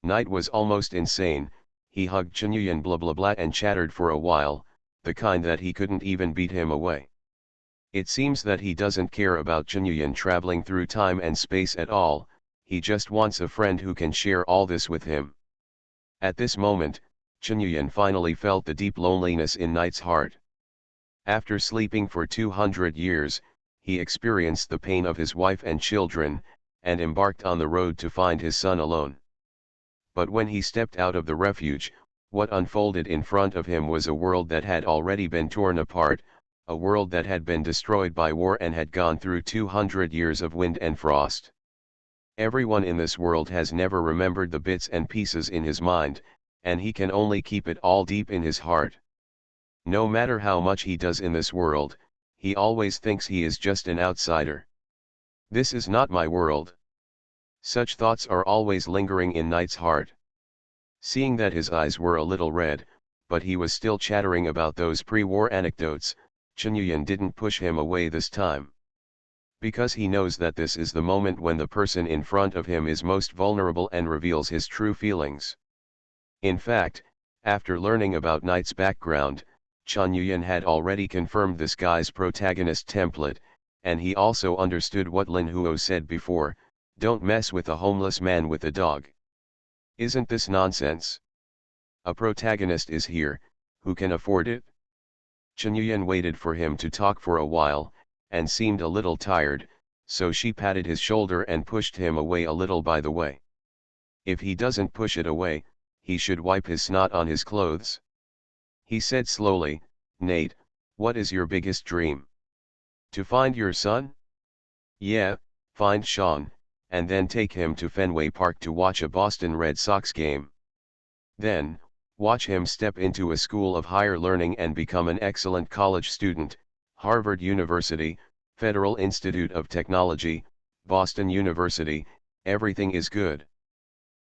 A: Knight was almost insane. He hugged Chenyuyan blah blah blah and chattered for a while, the kind that he couldn't even beat him away. It seems that he doesn't care about Chenyuyan traveling through time and space at all, he just wants a friend who can share all this with him. At this moment, Chenyuyan finally felt the deep loneliness in Knight's heart. After sleeping for 200 years, he experienced the pain of his wife and children, and embarked on the road to find his son alone. But when he stepped out of the refuge, what unfolded in front of him was a world that had already been torn apart, a world that had been destroyed by war and had gone through 200 years of wind and frost. Everyone in this world has never remembered the bits and pieces in his mind, and he can only keep it all deep in his heart. No matter how much he does in this world, he always thinks he is just an outsider. This is not my world. Such thoughts are always lingering in Knight's heart. Seeing that his eyes were a little red, but he was still chattering about those pre-war anecdotes, Chenyuyan didn't push him away this time. Because he knows that this is the moment when the person in front of him is most vulnerable and reveals his true feelings. In fact, after learning about Knight's background, Chenyuyan had already confirmed this guy's protagonist template, and he also understood what Lin Huo said before, "Don't mess with a homeless man with a dog." Isn't this nonsense? A protagonist is here, who can afford it? Chenyuyan waited for him to talk for a while, and seemed a little tired, so she patted his shoulder and pushed him away a little by the way. If he doesn't push it away, he should wipe his snot on his clothes. He said slowly, "Nate, what is your biggest dream? To find your son?" "Yeah, find Sean, and then take him to Fenway Park to watch a Boston Red Sox game. Then, Watch him step into a school of higher learning and become an excellent college student, Harvard University, Federal Institute of Technology, Boston University, everything is good.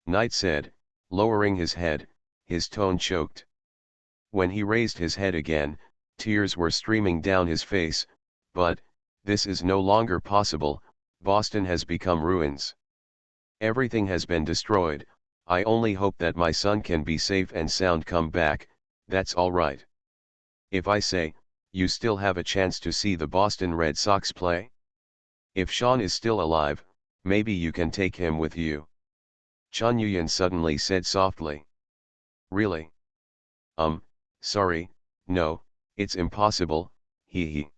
A: Knight said, lowering his head, his tone choked. When he raised his head again, tears were streaming down his face, but, this is no longer possible, Boston has become ruins. Everything has been destroyed. I only hope that my son can be safe and sound come back, that's all right. If I say, you still have a chance to see the Boston Red Sox play? If Sean is still alive, maybe you can take him with you. Chun Yuyan suddenly said softly. Really? Sorry, no, it's impossible, he.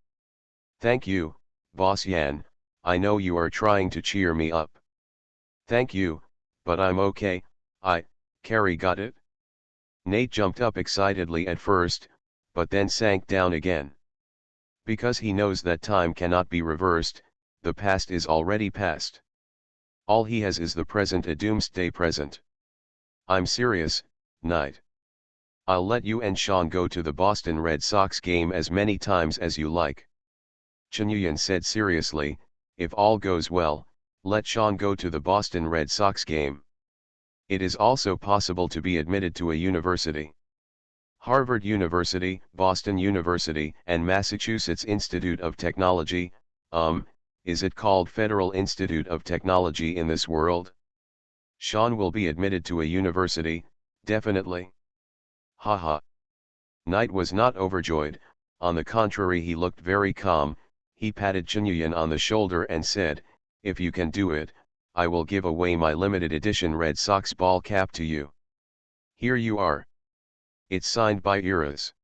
A: Thank you, Boss Yan, I know you are trying to cheer me up. Thank you, but I'm okay, Carrie got it? Nate jumped up excitedly at first, but then sank down again. Because he knows that time cannot be reversed, the past is already past. All he has is the present, a doomsday present. I'm serious, Knight. I'll let you and Sean go to the Boston Red Sox game as many times as you like. Chun Yuyan said seriously, if all goes well, let Sean go to the Boston Red Sox game. It is also possible to be admitted to a university. Harvard University, Boston University, and Massachusetts Institute of Technology, is it called Federal Institute of Technology in this world? Sean will be admitted to a university, definitely. Haha. Knight was not overjoyed, on the contrary he looked very calm, he patted Chun Yuyan on the shoulder and said, if you can do it, I will give away my limited edition Red Sox ball cap to you. Here you are. It's signed by Eras.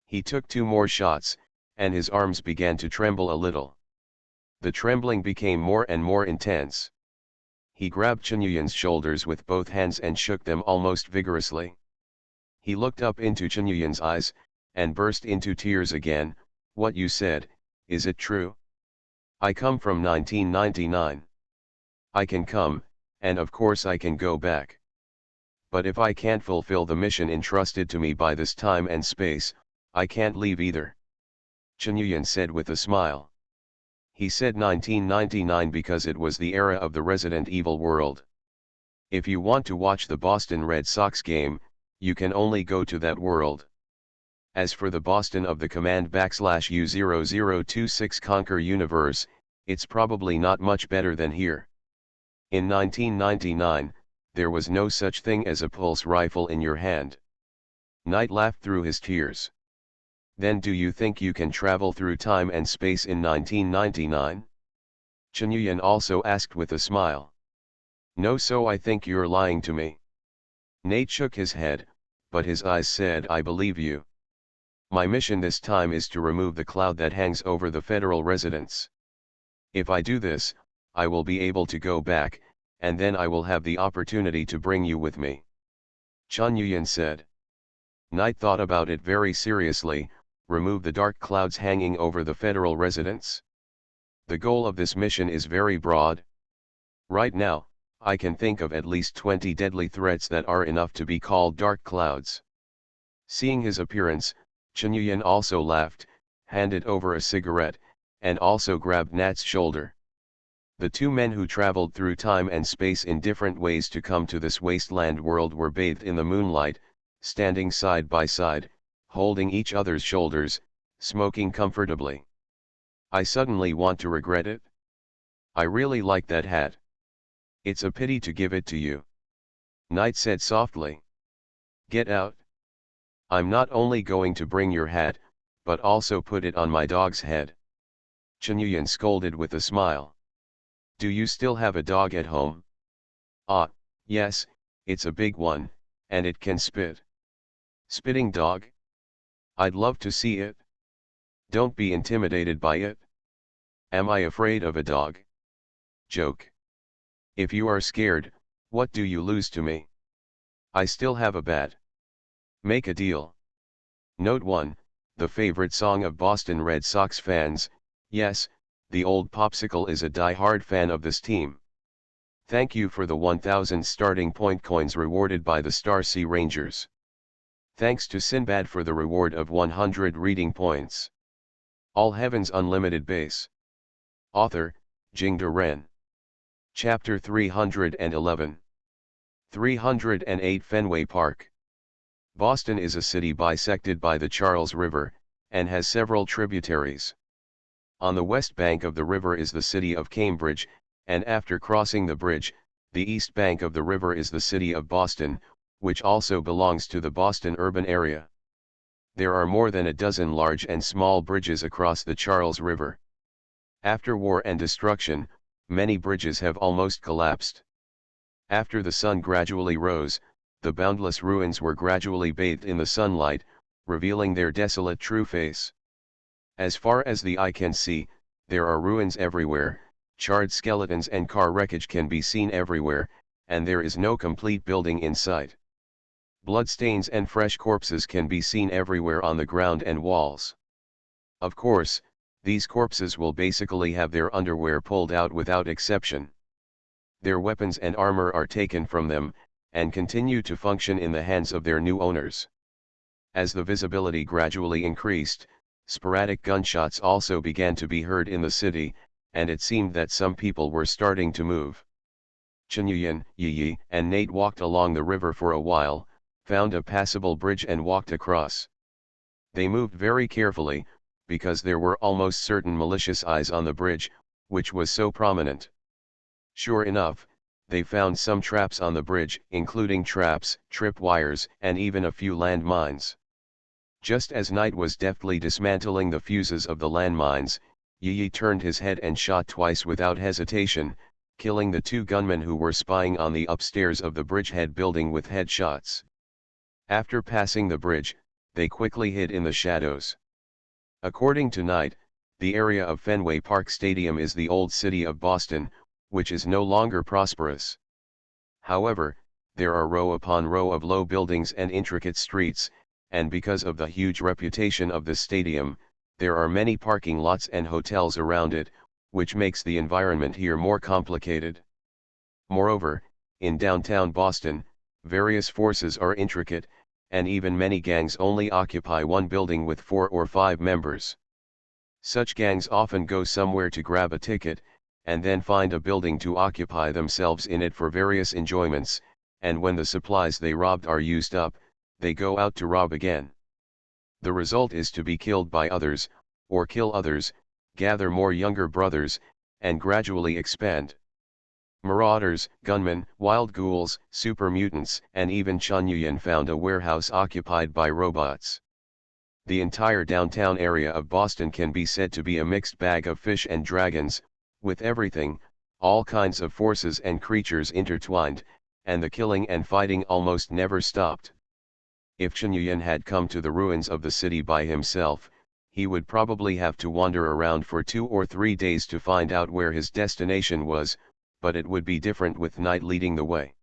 A: He took 2 more shots, and his arms began to tremble a little. The trembling became more and more intense. He grabbed Chun Yuyan's shoulders with both hands and shook them almost vigorously. He looked up into Chun Yuyan's eyes, and burst into tears again. What you said, is it true? I come from 1999. I can come, and of course I can go back. But if I can't fulfill the mission entrusted to me by this time and space, I can't leave either. Chun Yuyan said with a smile. He said 1999 because it was the era of the Resident Evil world. If you want to watch the Boston Red Sox game, you can only go to that world. As for the Boston of the command /U0026 Conquer universe, it's probably not much better than here. In 1999, there was no such thing as a pulse rifle in your hand. Knight laughed through his tears. Then do you think you can travel through time and space in 1999? Chun Yuyan also asked with a smile. No, so I think you're lying to me. Nate shook his head, but his eyes said, I believe you. My mission this time is to remove the cloud that hangs over the federal residence. If I do this, I will be able to go back, and then I will have the opportunity to bring you with me. Chun Yuyan said. Knight thought about it very seriously. Remove the dark clouds hanging over the federal residence? The goal of this mission is very broad. Right now, I can think of at least 20 deadly threats that are enough to be called dark clouds. Seeing his appearance, Chun Yuyan also laughed, handed over a cigarette, and also grabbed Nat's shoulder. The 2 men who traveled through time and space in different ways to come to this wasteland world were bathed in the moonlight, standing side by side, holding each other's shoulders, smoking comfortably. I suddenly want to regret it. I really like that hat. It's a pity to give it to you. Knight said softly. Get out. I'm not only going to bring your hat, but also put it on my dog's head. Chun Yuyan scolded with a smile. Do you still have a dog at home? Ah, yes, it's a big one, and it can spit. Spitting dog? I'd love to see it. Don't be intimidated by it. Am I afraid of a dog? Joke. If you are scared, what do you lose to me? I still have a bat. Make a deal. Note 1, the favorite song of Boston Red Sox fans. Yes, the old popsicle is a die-hard fan of this team. Thank you for the 1000 starting point coins rewarded by the Star Sea Rangers. Thanks to Sinbad for the reward of 100 reading points. All Heaven's Unlimited Base. Author, Jingde Ren. Chapter 311. 308 Fenway Park. Boston is a city bisected by the Charles River, and has several tributaries. On the west bank of the river is the city of Cambridge, and after crossing the bridge, the east bank of the river is the city of Boston, which also belongs to the Boston urban area. There are more than a dozen large and small bridges across the Charles River. After war and destruction, many bridges have almost collapsed. After the sun gradually rose, the boundless ruins were gradually bathed in the sunlight, revealing their desolate true face. As far as the eye can see, there are ruins everywhere, charred skeletons and car wreckage can be seen everywhere, and there is no complete building in sight. Bloodstains and fresh corpses can be seen everywhere on the ground and walls. Of course, these corpses will basically have their underwear pulled out without exception. Their weapons and armor are taken from them, and continue to function in the hands of their new owners. As the visibility gradually increased, sporadic gunshots also began to be heard in the city, and it seemed that some people were starting to move. Chunyuan, Yi, and Nate walked along the river for a while, found a passable bridge and walked across. They moved very carefully, because there were almost certain malicious eyes on the bridge, which was so prominent. Sure enough, they found some traps on the bridge, including traps, tripwires, and even a few landmines. Just as Knight was deftly dismantling the fuses of the landmines, Yi turned his head and shot twice without hesitation, killing the two gunmen who were spying on the upstairs of the bridgehead building with headshots. After passing the bridge, they quickly hid in the shadows. According to Knight, the area of Fenway Park Stadium is the old city of Boston, which is no longer prosperous. However, there are row upon row of low buildings and intricate streets, and because of the huge reputation of the stadium, there are many parking lots and hotels around it, which makes the environment here more complicated. Moreover, in downtown Boston, various forces are intricate, and even many gangs only occupy one building with 4 or 5 members. Such gangs often go somewhere to grab a ticket, and then find a building to occupy themselves in it for various enjoyments, and when the supplies they robbed are used up, they go out to rob again. The result is to be killed by others, or kill others, gather more younger brothers, and gradually expand. Marauders, gunmen, wild ghouls, super mutants, and even Chunyuan found a warehouse occupied by robots. The entire downtown area of Boston can be said to be a mixed bag of fish and dragons, with everything, all kinds of forces and creatures intertwined, and the killing and fighting almost never stopped. If Chunyuan had come to the ruins of the city by himself, he would probably have to wander around for 2 or 3 days to find out where his destination was, but it would be different with Knight leading the way.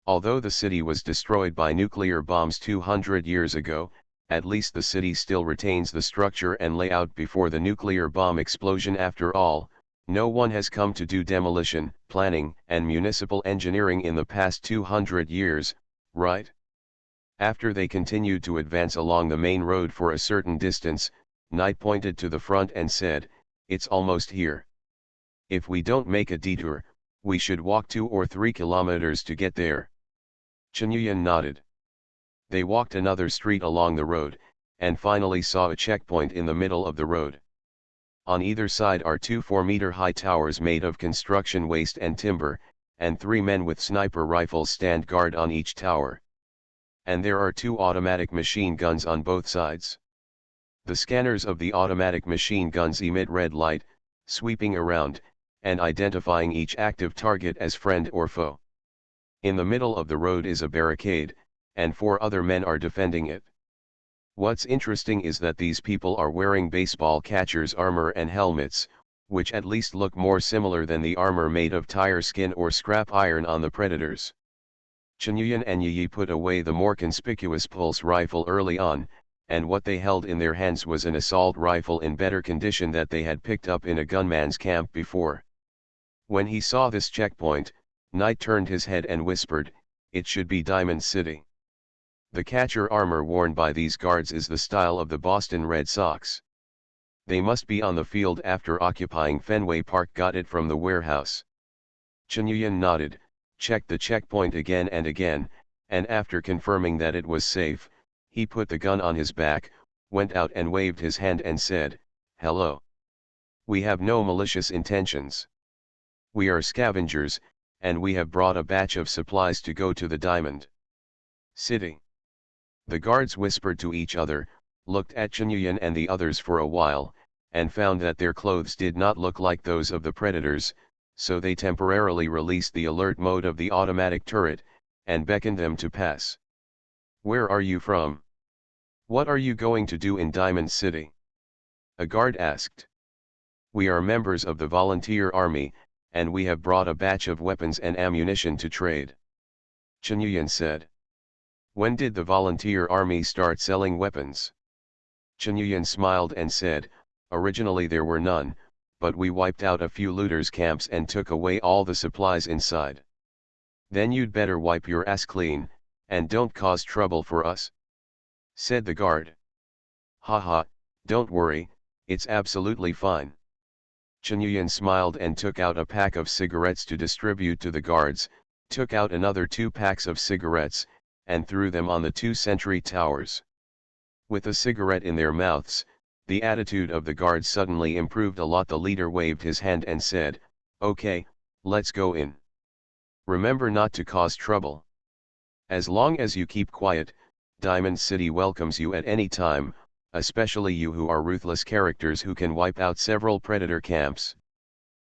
A: Although the city was destroyed by nuclear bombs 200 years ago, at least the city still retains the structure and layout before the nuclear bomb explosion. After all, no one has come to do demolition, planning, and municipal engineering in the past 200 years, right? After they continued to advance along the main road for a certain distance, Knight pointed to the front and said, "It's almost here. If we don't make a detour, we should walk 2 or 3 kilometers to get there." Chunyuan nodded. They walked another street along the road, and finally saw a checkpoint in the middle of the road. On either side are 2 4-meter-high towers made of construction waste and timber, and 3 men with sniper rifles stand guard on each tower. And there are 2 automatic machine guns on both sides. The scanners of the automatic machine guns emit red light, sweeping around, and identifying each active target as friend or foe. In the middle of the road is a barricade, and 4 other men are defending it. What's interesting is that these people are wearing baseball catcher's armor and helmets, which at least look more similar than the armor made of tire skin or scrap iron on the Predators. Chunyuan and Yi put away the more conspicuous pulse rifle early on, and what they held in their hands was an assault rifle in better condition that they had picked up in a gunman's camp before. When he saw this checkpoint, Knight turned his head and whispered, "It should be Diamond City." The catcher armor worn by these guards is the style of the Boston Red Sox. They must be on the field after occupying Fenway Park. Got it from the warehouse. Chen Yuyan nodded, checked the checkpoint again and again, and after confirming that it was safe, he put the gun on his back, went out and waved his hand and said, "Hello. We have no malicious intentions. We are scavengers, and we have brought a batch of supplies to go to the Diamond City." The guards whispered to each other, looked at Chen Yuyan and the others for a while, and found that their clothes did not look like those of the predators, so they temporarily released the alert mode of the automatic turret, and beckoned them to pass. "Where are you from? What are you going to do in Diamond City?" a guard asked. "We are members of the volunteer army, and we have brought a batch of weapons and ammunition to trade," Chen Yuyan said. "When did the volunteer army start selling weapons?" Chen Yuyan smiled and said, "Originally there were none, but we wiped out a few looters' camps and took away all the supplies inside." "Then you'd better wipe your ass clean, and don't cause trouble for us," said the guard. "Haha, don't worry, it's absolutely fine." Chen Yuyan smiled and took out a pack of cigarettes to distribute to the guards, took out another 2 packs of cigarettes, and threw them on the 2 sentry towers. With a cigarette in their mouths, the attitude of the guards suddenly improved a lot. The leader waved his hand and said, "Okay, let's go in. Remember not to cause trouble. As long as you keep quiet, Diamond City welcomes you at any time, especially you who are ruthless characters who can wipe out several predator camps."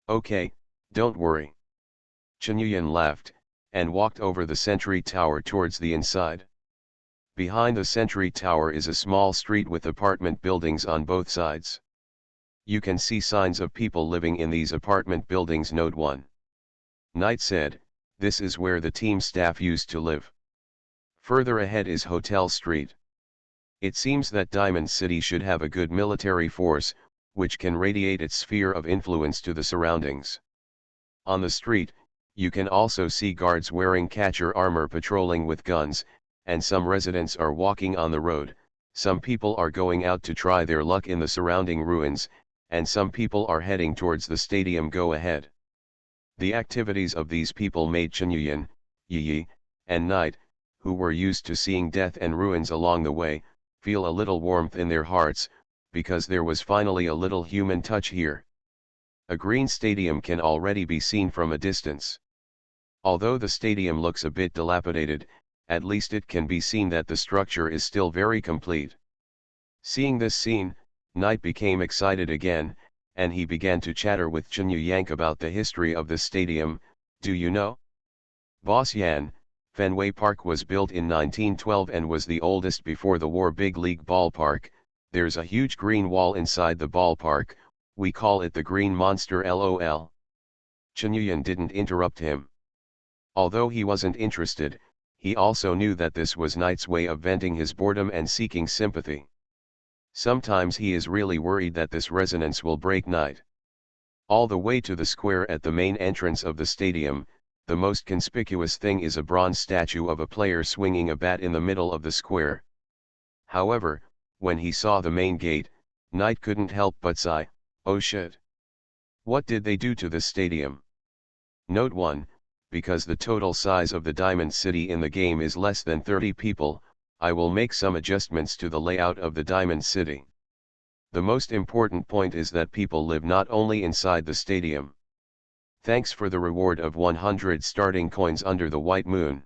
A: "Okay, don't worry." Chen Yuyan laughed, and walked over the sentry tower towards the inside. Behind the sentry tower is a small street with apartment buildings on both sides. You can see signs of people living in these apartment buildings. Note 1. Knight said, "This is where the team staff used to live." Further ahead is Hotel Street. It seems that Diamond City should have a good military force, which can radiate its sphere of influence to the surroundings. On the street, you can also see guards wearing catcher armor patrolling with guns, and some residents are walking on the road. Some people are going out to try their luck in the surrounding ruins, and some people are heading towards the stadium. Go ahead. The activities of these people made Chen Yuyan, Yi, and Knight, who were used to seeing death and ruins along the way, feel a little warmth in their hearts, because there was finally a little human touch here. A green stadium can already be seen from a distance. Although the stadium looks a bit dilapidated, at least it can be seen that the structure is still very complete. Seeing this scene, Knight became excited again, and he began to chatter with Chen Yuyan about the history of the stadium. "Do you know, Boss Yan, Fenway Park was built in 1912 and was the oldest before the war big league ballpark. There's a huge green wall inside the ballpark, we call it the Green Monster LOL." Chen Yuyan didn't interrupt him. Although he wasn't interested, he also knew that this was Knight's way of venting his boredom and seeking sympathy. Sometimes he is really worried that this resonance will break Knight. All the way to the square at the main entrance of the stadium, the most conspicuous thing is a bronze statue of a player swinging a bat in the middle of the square. However, when he saw the main gate, Knight couldn't help but sigh, "Oh shit. What did they do to this stadium?" Note 1, because the total size of the Diamond City in the game is less than 30 people, I will make some adjustments to the layout of the Diamond City. The most important point is that people live not only inside the stadium. Thanks for the reward of 100 starting coins under the white moon.